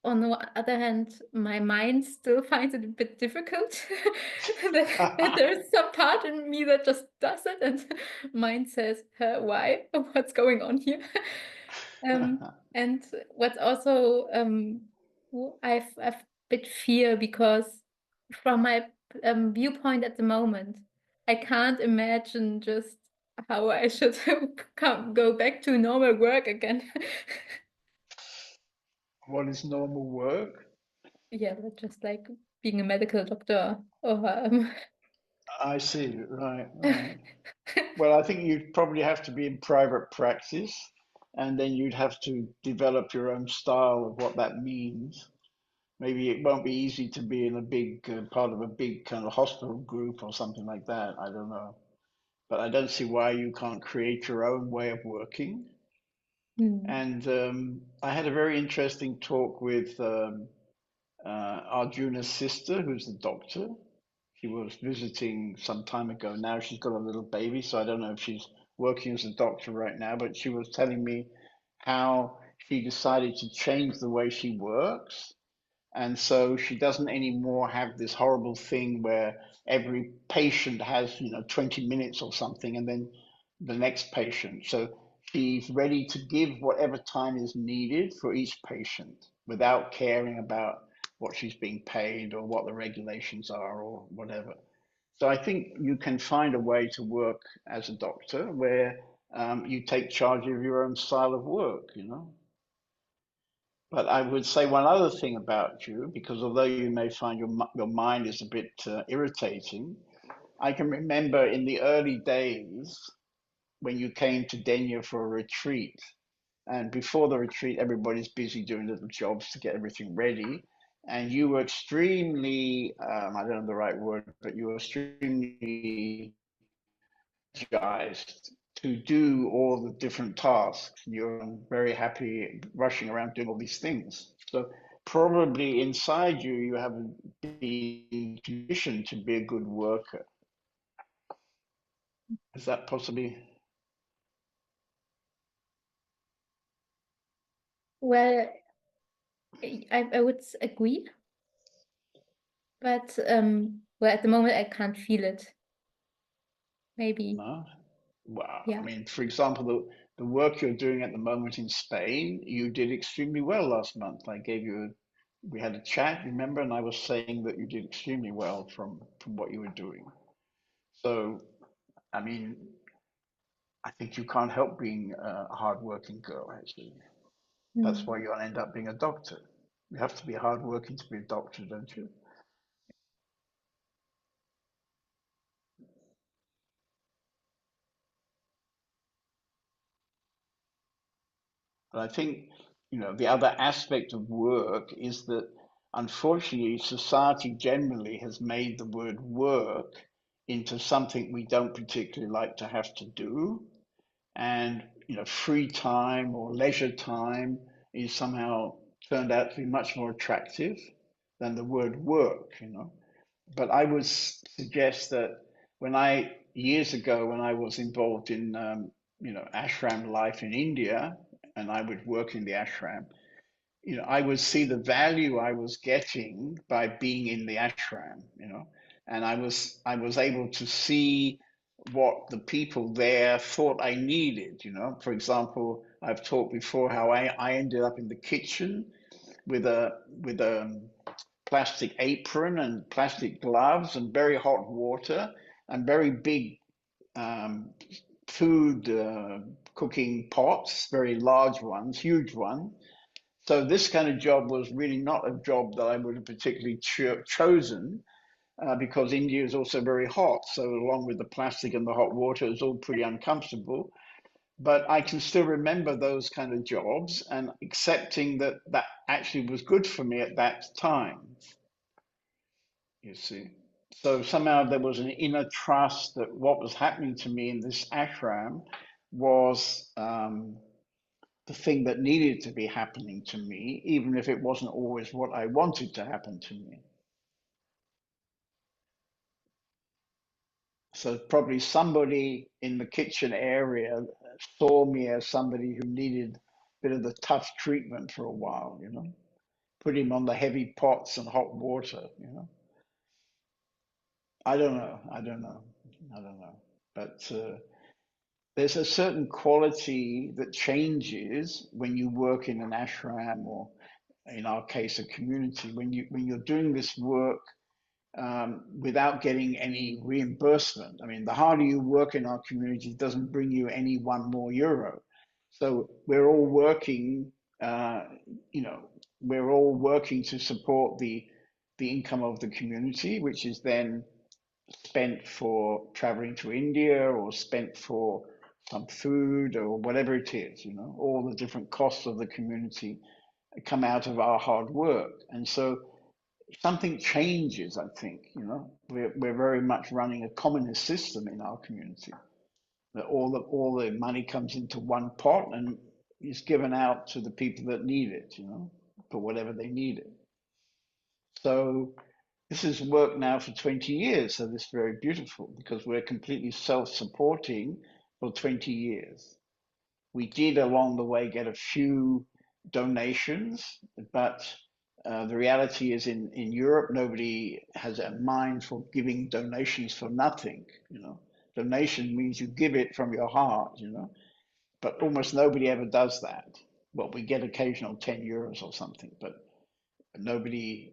On the other hand, my mind still finds it a bit difficult. that there's some part in me that just does it, and mine says, "Why? What's going on here?" And what's also I've a bit fear because from my viewpoint at the moment, I can't imagine just how I should go back to normal work again. What is normal work? Yeah, but just like being a medical doctor or I see. Right, right. Well, I think you'd probably have to be in private practice, and then you'd have to develop your own style of what that means. Maybe it won't be easy to be in a big part of a big kind of hospital group or something like that. I don't know. But I don't see why you can't create your own way of working. Hmm. And I had a very interesting talk with Arjuna's sister, who's the doctor. She was visiting some time ago. Now she's got a little baby, so I don't know if she's working as a doctor right now, but she was telling me how she decided to change the way she works. And so she doesn't anymore have this horrible thing where every patient has, 20 minutes or something, and then the next patient. So she's ready to give whatever time is needed for each patient without caring about what she's being paid or what the regulations are or whatever. So I think you can find a way to work as a doctor where you take charge of your own style of work, you know. But I would say one other thing about you, because although you may find your mind is a bit irritating, I can remember in the early days when you came to Denia for a retreat. And before the retreat, everybody's busy doing little jobs to get everything ready. And you were extremely, I don't know the right word, but you were extremely energized to do all the different tasks. You're very happy rushing around doing all these things. So probably inside you, you haven't been conditioned to be a good worker. Is that possibly? Well, I would agree, but well, at the moment I can't feel it. Maybe, No? Well, I yeah. mean, for example, the work you're doing at the moment in Spain, you did extremely well last month. We had a chat, remember, and I was saying that you did extremely well from what you were doing. So, I mean, I think you can't help being a hardworking girl, actually. That's Mm. why you'll end up being a doctor. You have to be hardworking to be a doctor, don't you? But I think, you know, the other aspect of work is that unfortunately society generally has made the word work into something we don't particularly like to have to do. And, you know, free time or leisure time is somehow turned out to be much more attractive than the word work, you know. But I would suggest that years ago, when I was involved in, you know, ashram life in India, and I would work in the ashram, you know, I would see the value I was getting by being in the ashram, you know, and I was able to see what the people there thought I needed, you know. For example, I've talked before how I ended up in the kitchen with a plastic apron and plastic gloves and very hot water and very big um, food cooking pots, very large ones, huge ones. So this kind of job was really not a job that I would have particularly chosen because India is also very hot. So along with the plastic and the hot water, it's all pretty uncomfortable. But I can still remember those kind of jobs and accepting that that actually was good for me at that time, you see. So somehow there was an inner trust that what was happening to me in this ashram was the thing that needed to be happening to me, even if it wasn't always what I wanted to happen to me. So probably somebody in the kitchen area saw me as somebody who needed a bit of the tough treatment for a while, you know, put him on the heavy pots and hot water, you know. I don't know. I don't know. I don't know. But there's a certain quality that changes when you work in an ashram or, in our case, a community. When you're doing this work without getting any reimbursement. I mean, the harder you work in our community doesn't bring you any one more euro. So we're all working, you know, we're all working to support the income of the community, which is then spent for traveling to India or spent for some food or whatever it is, you know, all the different costs of the community come out of our hard work. And so something changes, I think, you know, we're very much running a communist system in our community. That all the money comes into one pot and is given out to the people that need it, you know, for whatever they need it. So this has worked now for 20 years, so this is very beautiful because we're completely self-supporting for 20 years. We did along the way get a few donations, but the reality is in Europe, nobody has a mind for giving donations for nothing, you know. Donation means you give it from your heart, you know, but almost nobody ever does that. Well, we get occasional 10 euros or something, but nobody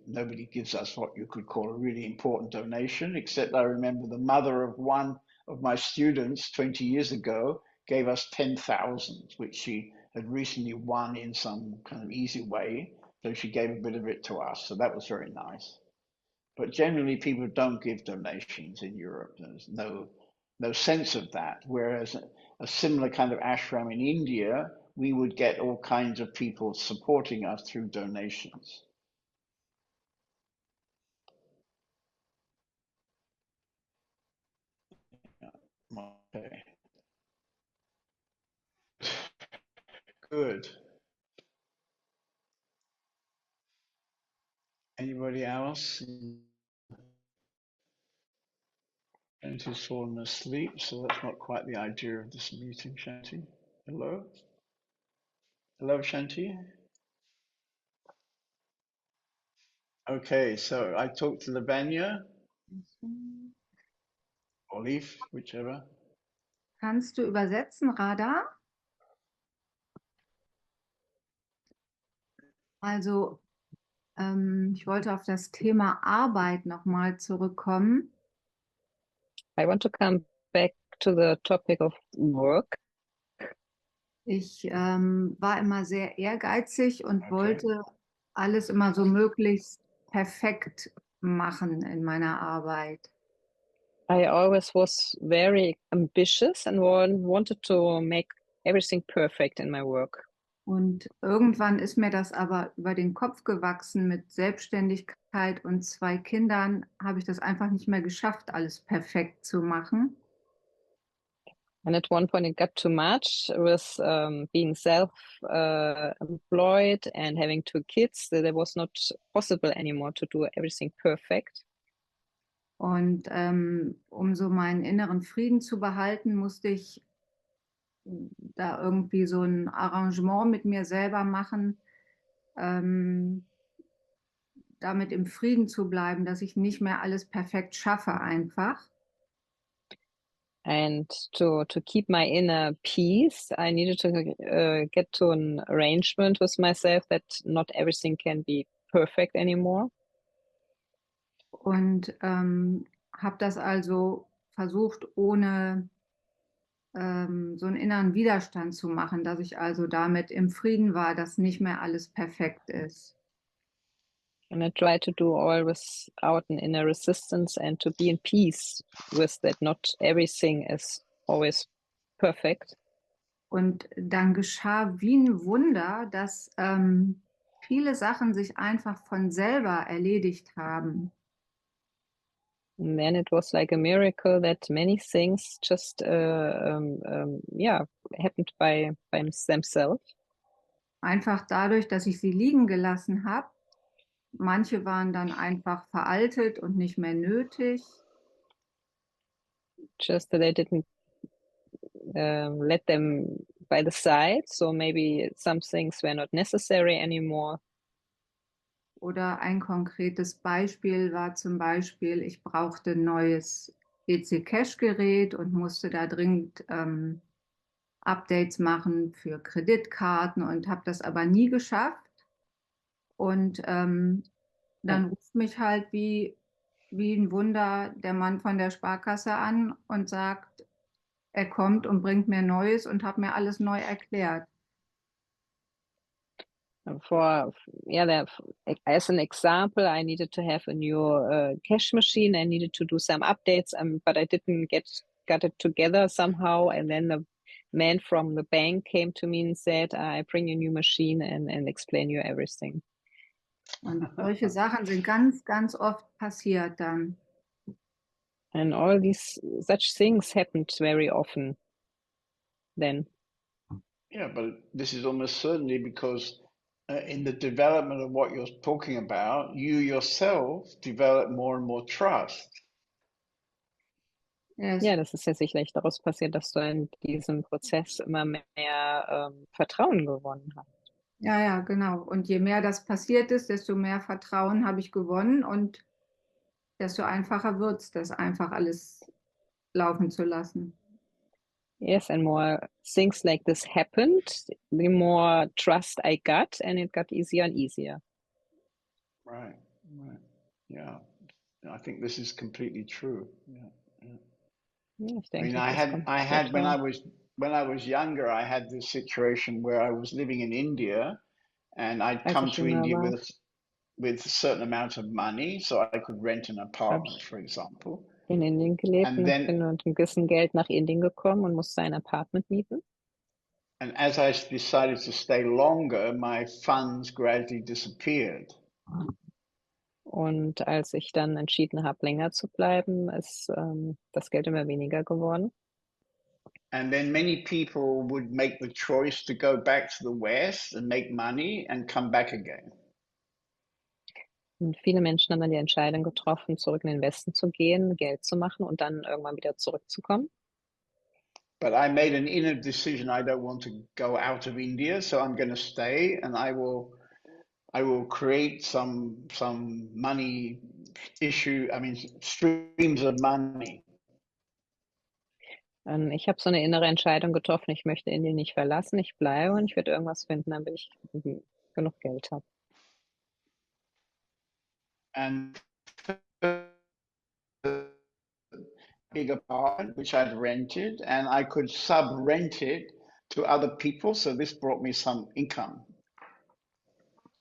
gives us what you could call a really important donation, except I remember the mother of one of my students 20 years ago gave us 10,000, which she had recently won in some kind of easy way. So she gave a bit of it to us. So that was very nice. But generally, people don't give donations in Europe. There's no sense of that. Whereas a similar kind of ashram in India, we would get all kinds of people supporting us through donations. Okay. Good. Anybody else? Shanti's fallen asleep, so that's not quite the idea of this meeting, Shanti. Hello? Hello, Shanti? Okay, so I talked to Lavanya or Leaf, whichever. Kannst du übersetzen, Radha? Also, ich wollte auf das Thema Arbeit nochmal zurückkommen. I want to come back to the topic of work. Ich war immer sehr ehrgeizig und Okay. wollte alles immer so möglichst perfekt machen in meiner Arbeit. I always was very ambitious and wanted to make everything perfect in my work. Und irgendwann ist mir das aber über den Kopf gewachsen mit Selbstständigkeit und 2 Kindern, habe ich das einfach nicht mehr geschafft, alles perfekt zu machen. And at one point it got too much with being self-employed and having 2 kids. That it was not possible anymore to do everything perfect. Und um so meinen inneren Frieden zu behalten, musste ich da irgendwie so ein Arrangement mit mir selber machen, damit im Frieden zu bleiben, dass ich nicht mehr alles perfekt schaffe einfach. And to keep my inner peace, I needed to get to an arrangement with myself that not everything can be perfect anymore. Und habe das also versucht, ohne so einen inneren Widerstand zu machen, dass ich also damit im Frieden war, dass nicht mehr alles perfekt ist. And I try to do all without an inner resistance and to be in peace with that not everything is always perfect. Und dann geschah wie ein Wunder, dass viele Sachen sich einfach von selber erledigt haben. And then it was like a miracle that many things just happened by themselves. Einfach dadurch, dass ich sie liegen gelassen habe. Manche waren dann einfach veraltet und nicht mehr nötig. Just that I didn't let them by the side, so maybe some things were not necessary anymore. Oder ein konkretes Beispiel war zum Beispiel, ich brauchte ein neues EC-Cash-Gerät und musste da dringend Updates machen für Kreditkarten und habe das aber nie geschafft. Und dann ruft mich halt wie ein Wunder der Mann von der Sparkasse an und sagt, er kommt und bringt mir Neues und hat mir alles neu erklärt. As an example, I needed to have a new cash machine. I needed to do some updates, but I didn't got it together somehow. And then the man from the bank came to me and said, "I bring you a new machine and explain you everything." Und solche Sachen sind ganz, ganz oft passiert dann. And all these such things happened very often then. Yeah, but this is almost certainly because in the development of what you're talking about, you yourself develop more and more trust. Yes. Ja, das ist ja sicherlich daraus passiert, dass du in diesem Prozess immer mehr Vertrauen gewonnen hast. Ja, ja, genau. Und je mehr das passiert ist, desto mehr Vertrauen habe ich gewonnen und desto einfacher wird es, das einfach alles laufen zu lassen. Yes, and more things like this happened, the more trust I got, and it got easier and easier. Right. Right. Yeah. I think this is completely true. Yeah. Yeah. Ja, ich I mean, denke, das kommt I sehr had klar. when I was younger, I had this situation where I was living in India, and I'd Als come ich to jünger India war, with a certain amount of money, so I could rent an habe apartment, ich for example. in Indien gelebt And und ich then, bin mit einem gewissen Geld nach Indien gekommen und musste ein Apartment mieten. and as I decided to stay longer, my funds gradually disappeared. Und als ich dann entschieden habe, länger zu bleiben, ist das Geld immer weniger geworden. And then many people would make the choice to go back to the West and make money and come back again. Und viele Menschen haben dann die Entscheidung getroffen, zurück in den Westen zu gehen, Geld zu machen und dann irgendwann wieder zurückzukommen. But I made an inner decision. I don't want to go out of India, so I'm going to stay, and I will create some money streams of money. Ich habe so eine innere Entscheidung getroffen, ich möchte Indien nicht verlassen, ich bleibe und ich werde irgendwas finden, damit ich genug Geld habe. And big apartment which I'd rented, and I could sub-rent it to other people. So this brought me some income.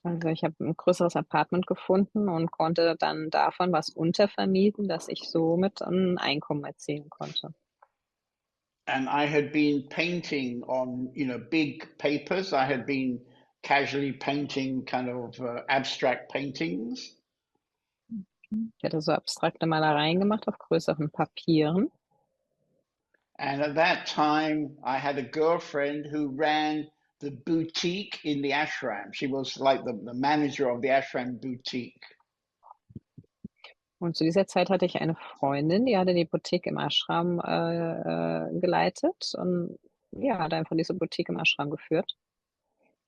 Also ich habe ein größeres Apartment gefunden und konnte dann davon was untervermieten, dass ich somit ein Einkommen erzielen konnte. And I had been painting on, big papers. I had been casually painting kind of abstract paintings. Ich hatte so abstrakte Malereien gemacht auf größeren Papieren. And at that time, I had a girlfriend who ran the boutique in the ashram. She was like the manager of the ashram boutique. Und zu dieser Zeit hatte ich eine Freundin, die hatte die Boutique im Ashram geleitet und ja, hat einfach diese Boutique im Ashram geführt.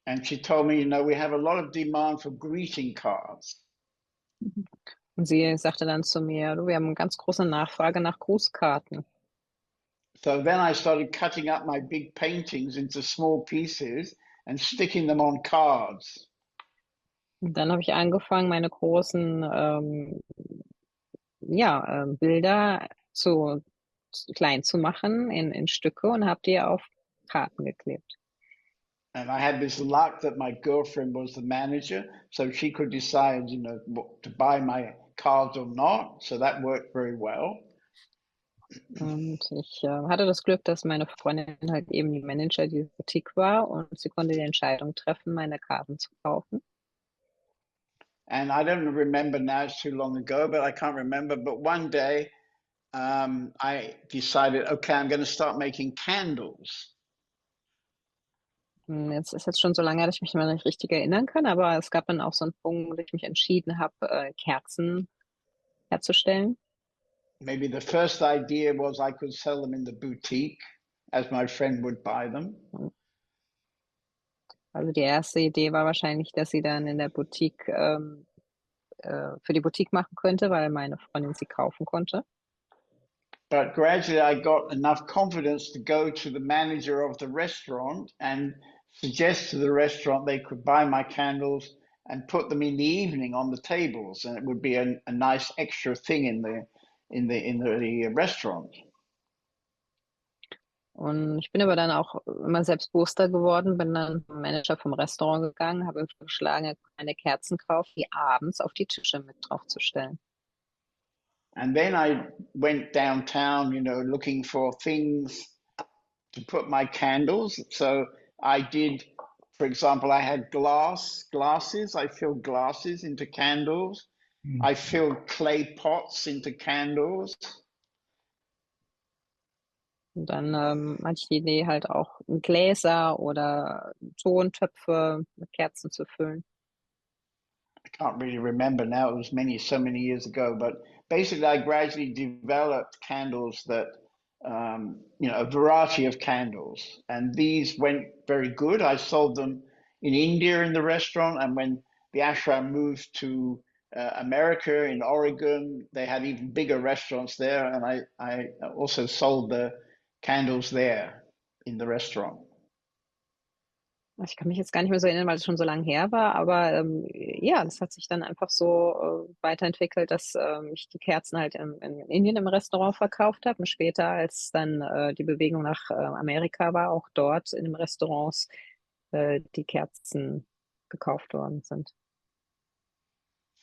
And she told me, we have a lot of demand for greeting cards. Und sie sagte dann zu mir, du, wir haben eine ganz große Nachfrage nach Grußkarten. So then I started cutting up my big paintings into small pieces and sticking them on cards. Und dann habe ich angefangen, meine großen Bilder klein zu machen in Stücke und habe die auf Karten geklebt. And I had this luck that my girlfriend was the manager, so she could decide, to buy my cards or not. So that worked very well. Und ich hatte das Glück, dass meine Freundin halt eben die Manager dieser Boutique war und sie konnte die Entscheidung treffen, meine Karten zu kaufen. And I don't remember now, it's too long ago, but I can't remember. But one day I decided, okay, I'm going to start making candles. Jetzt ist jetzt schon so lange, dass ich mich mal nicht richtig erinnern kann, aber es gab dann auch so einen Punkt, wo ich mich entschieden habe, Kerzen herzustellen. Maybe the first idea was I could sell them in the boutique as my friend would buy them. Also die erste Idee war wahrscheinlich, dass sie dann in der Boutique für die Boutique machen könnte, weil meine Freundin sie kaufen konnte. But gradually I got enough confidence to go to the manager of the restaurant and suggest to the restaurant they could buy my candles and put them in the evening on the tables, and it would be a nice extra thing in the restaurant. Und ich bin aber dann auch immer selbstbewusster geworden, bin dann zum Manager vom Restaurant gegangen, habe ihm vorgeschlagen, eine Kerzen kaufen, die abends auf die Tische mit draufzustellen. And then I went downtown, looking for things to put my candles. So I did, for example, I had glasses. I filled glasses into candles. I filled clay pots into candles. Und dann hatte ich die Idee, halt auch Gläser oder Tontöpfe mit Kerzen zu füllen. I can't really remember now. It was so many years ago. But basically, I gradually developed candles that, a variety of candles. And these went very good. I sold them in India in the restaurant. And when the ashram moved to America, in Oregon, they had even bigger restaurants there. And I also sold the candles there in the restaurant. Ich kann mich jetzt gar nicht mehr so erinnern, weil es schon so lange her war, aber ja, das hat sich dann einfach so weiterentwickelt, dass ich die Kerzen halt in Indien im Restaurant verkauft habe und später, als dann die Bewegung nach Amerika war, auch dort in den Restaurants die Kerzen gekauft worden sind.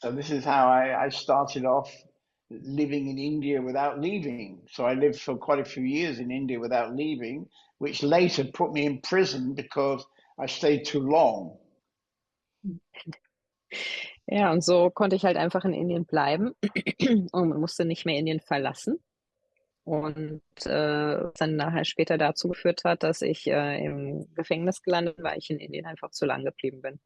So this is how I started off living in India without leaving. So I lived for quite a few years in India without leaving, which later put me in prison because I stayed too long. Ja, und so konnte ich halt einfach in Indien bleiben und man musste nicht mehr Indien verlassen. Und dann nachher später dazu geführt hat, dass ich im Gefängnis gelandet bin, weil ich in Indien einfach zu lang geblieben bin.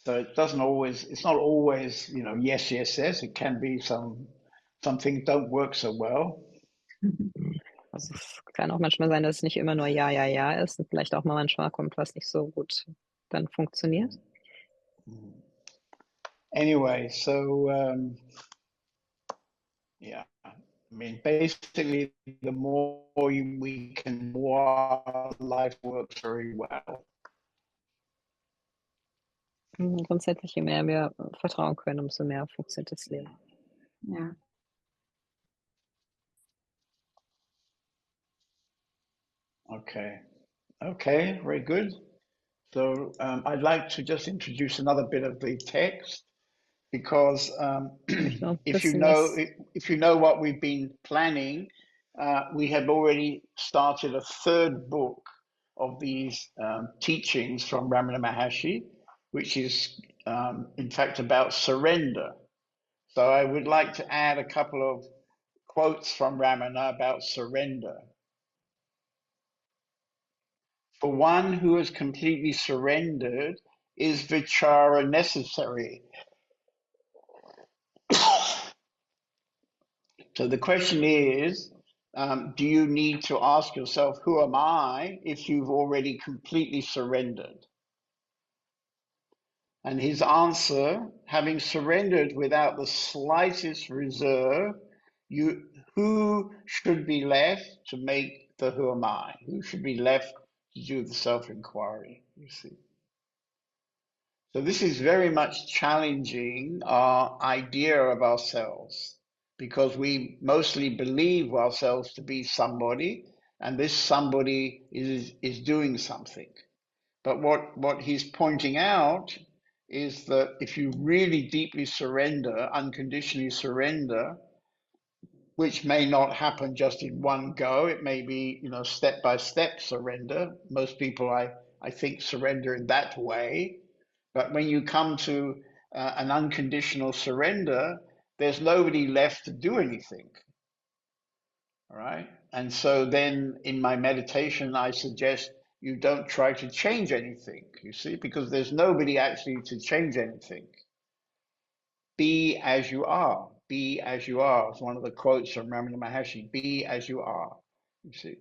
So it doesn't always, it's not always, yes, yes, yes. It can be some things don't work so well. Also es kann auch manchmal sein, dass es nicht immer nur ja, ja, ja ist und vielleicht auch mal manchmal kommt, was nicht so gut dann funktioniert. Anyway, so yeah, I mean, basically, the more we can, more life works very well. Grundsätzlich, je mehr wir vertrauen können, umso mehr funktioniert das Leben. Ja. Okay, okay, very good. So I'd like to just introduce another bit of the text because if you know what we've been planning, we have already started a third book of these teachings from Ramana Maharshi, which is in fact about surrender. So I would like to add a couple of quotes from Ramana about surrender. For one who has completely surrendered, is Vichara necessary? So the question is, do you need to ask yourself, who am I, if you've already completely surrendered? And his answer, having surrendered without the slightest reserve, who should be left to make the who am I? Who should be left to do the self-inquiry, you see? So this is very much challenging our idea of ourselves because we mostly believe ourselves to be somebody, and this somebody is doing something. But what he's pointing out is that if you really deeply surrender, unconditionally surrender, which may not happen just in one go, it may be, step by step surrender. Most people, I think, surrender in that way. But when you come to an unconditional surrender, there's nobody left to do anything. All right. And so then in my meditation, I suggest you don't try to change anything, you see, because there's nobody actually to change anything. Be as you are. Be as you are. It's one of the quotes from Ramana Maharshi. Be as you are, you see.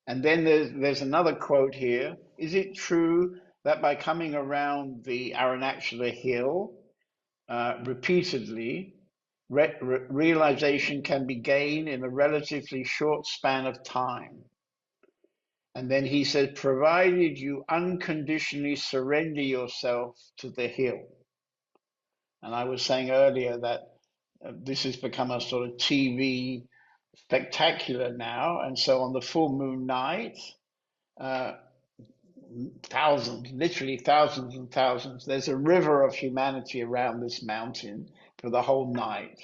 And then there's another quote here. Is it true that by coming around the Arunachala hill repeatedly, realization can be gained in a relatively short span of time? And then he said, provided you unconditionally surrender yourself to the hill. And I was saying earlier that this has become a sort of TV spectacular now. And so on the full moon night, thousands, literally thousands and thousands, there's a river of humanity around this mountain for the whole night.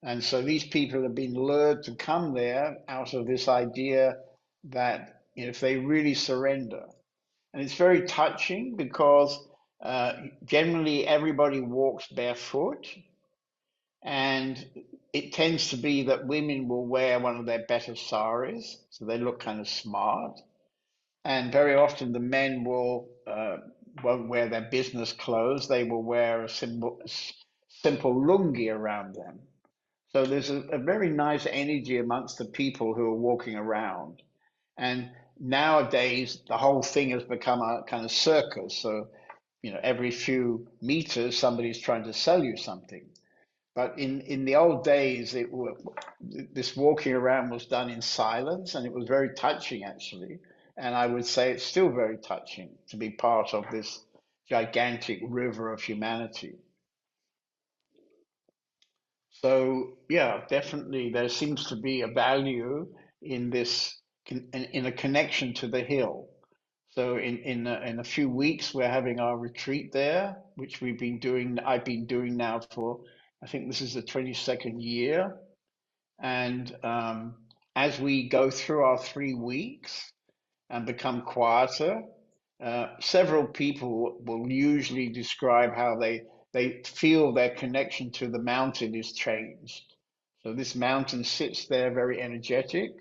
And so these people have been lured to come there out of this idea that if they really surrender. And it's very touching because generally everybody walks barefoot, and it tends to be that women will wear one of their better saris, so they look kind of smart. And very often the men won't wear their business clothes. They will wear a simple lungi around them. So there's a very nice energy amongst the people who are walking around. And nowadays, the whole thing has become a kind of circus. So, every few meters, somebody's trying to sell you something. But in the old days, this walking around was done in silence, and it was very touching, actually, And I would say it's still very touching to be part of this gigantic river of humanity. So yeah, definitely there seems to be a value in this, in a connection to the hill. So in a few weeks we're having our retreat there, which I've been doing now for, I think this is the 22nd year. And as we go through our 3 weeks and become quieter, several people will usually describe how they feel their connection to the mountain is changed. So this mountain sits there very energetic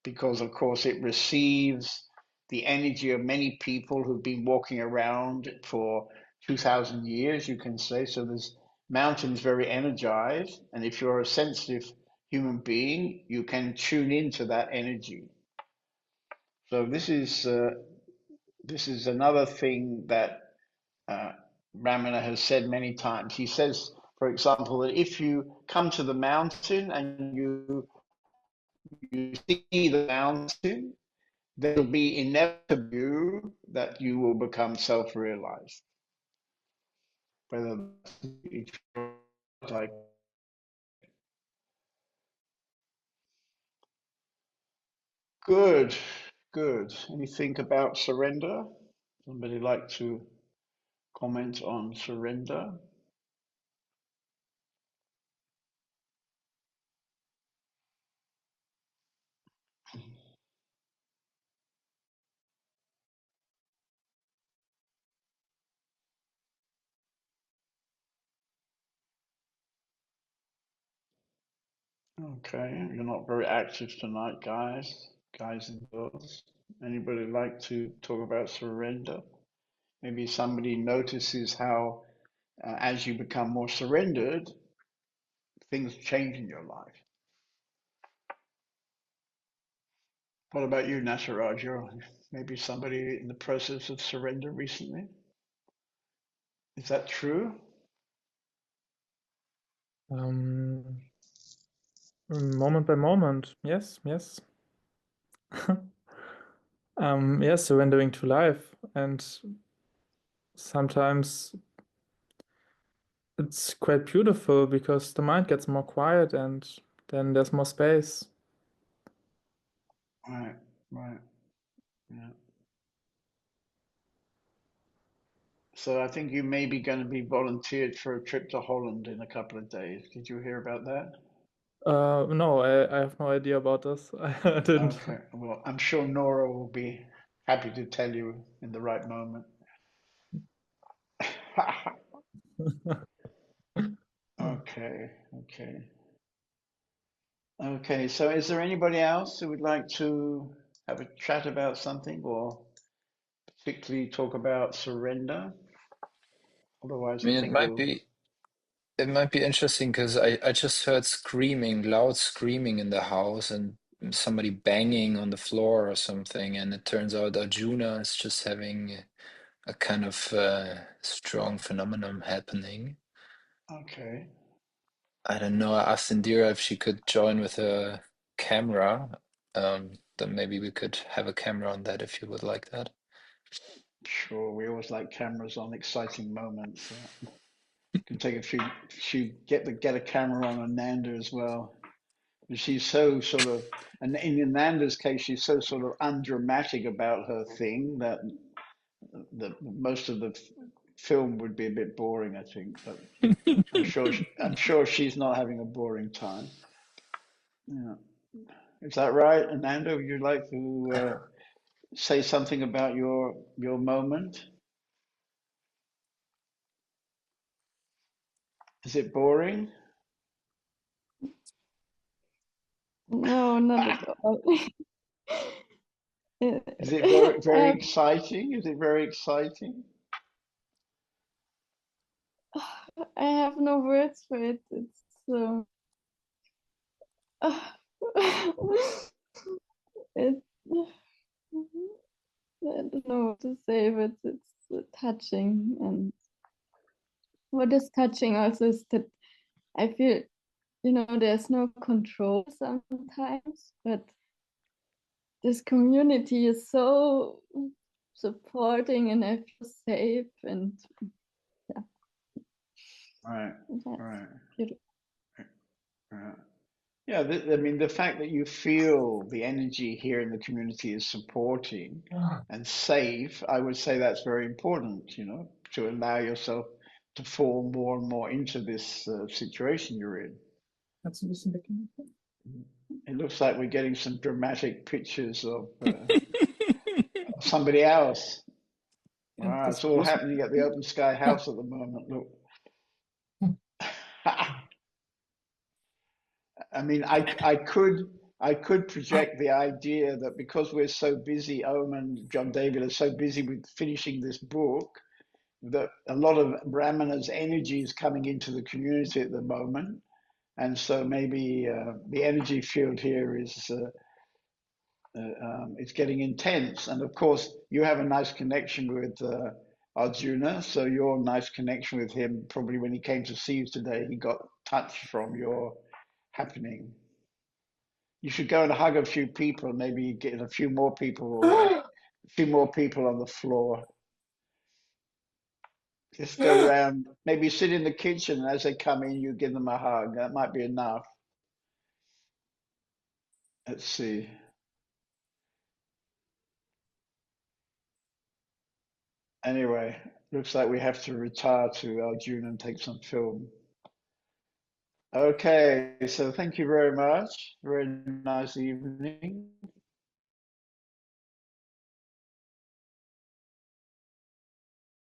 because, of course, it receives the energy of many people who've been walking around for 2,000 years, you can say. So this mountain's very energized, and if you're a sensitive human being, you can tune into that energy. So this is another thing that uh, Ramana has said many times. He says, for example, that if you come to the mountain and you see the mountain, there will be inevitable that you will become self-realized. Whether that's like good, good. Anything about surrender? Somebody like to comment on surrender? Okay, you're not very active tonight, guys and girls. Anybody like to talk about surrender? Maybe somebody notices how, as you become more surrendered, things change in your life. What about you, Nasaraj? You're maybe somebody in the process of surrender recently. Is that true? Moment by moment, yes. Yes, surrendering to life, and sometimes it's quite beautiful because the mind gets more quiet and then there's more space. Right, right, yeah. So I think you may be going to be volunteered for a trip to Holland in a couple of days. Did you hear about that? No, I have no idea about this. I didn't. Okay, well, I'm sure Nora will be happy to tell you in the right moment. Okay, okay. Okay, so is there anybody else who would like to have a chat about something or particularly talk about surrender? Otherwise, I I mean, think we'll. it might be interesting because I just heard screaming, loud screaming in the house and somebody banging on the floor or something. And it turns out Arjuna is just having a kind of strong phenomenon happening. Okay. I don't know. I asked Indira if she could join with a camera. Then maybe we could have a camera on that if you would like that. Sure, we always like cameras on exciting moments. Can take a few get a camera on Ananda as well. She's so sort of, and in Ananda's case, she's so sort of undramatic about her thing that most of the film would be a bit boring, I think. But I'm sure she's not having a boring time. Yeah, is that right, Ananda? Would you like to say something about your moment? Is it boring? No, not at all. Is it very I very have, exciting? Is it very exciting? I have no words for it. It's it, I don't know what to say, but it's touching. And what is touching also is that I feel, there's no control sometimes, but this community is so supporting and I feel safe and yeah. Right, That's right. beautiful. Right. Yeah, I mean, the fact that you feel the energy here in the community is supporting and safe, I would say that's very important, you know, to allow yourself to fall more and more into this situation you're in. Kannst du ein bisschen weggehen? It looks like we're getting some dramatic pictures of somebody else. Wow, it's all happening at the Open Sky House at the moment. Look. I mean, I could project the idea that because we're so busy, Om and John David are so busy with finishing this book, that a lot of Brahmana's energy is coming into the community at the moment, and so maybe the energy field here is it's getting intense. And of course, you have a nice connection with Arjuna, so your nice connection with him, probably when he came to see you today, he got touch from your happening. You should go and hug a few people, maybe get a few more people, a few more people on the floor. Just go around, maybe sit in the kitchen, and as they come in, you give them a hug. That might be enough. Let's see. Anyway, looks like we have to retire to Arjuna and take some film. Okay, so thank you very much. Very nice evening.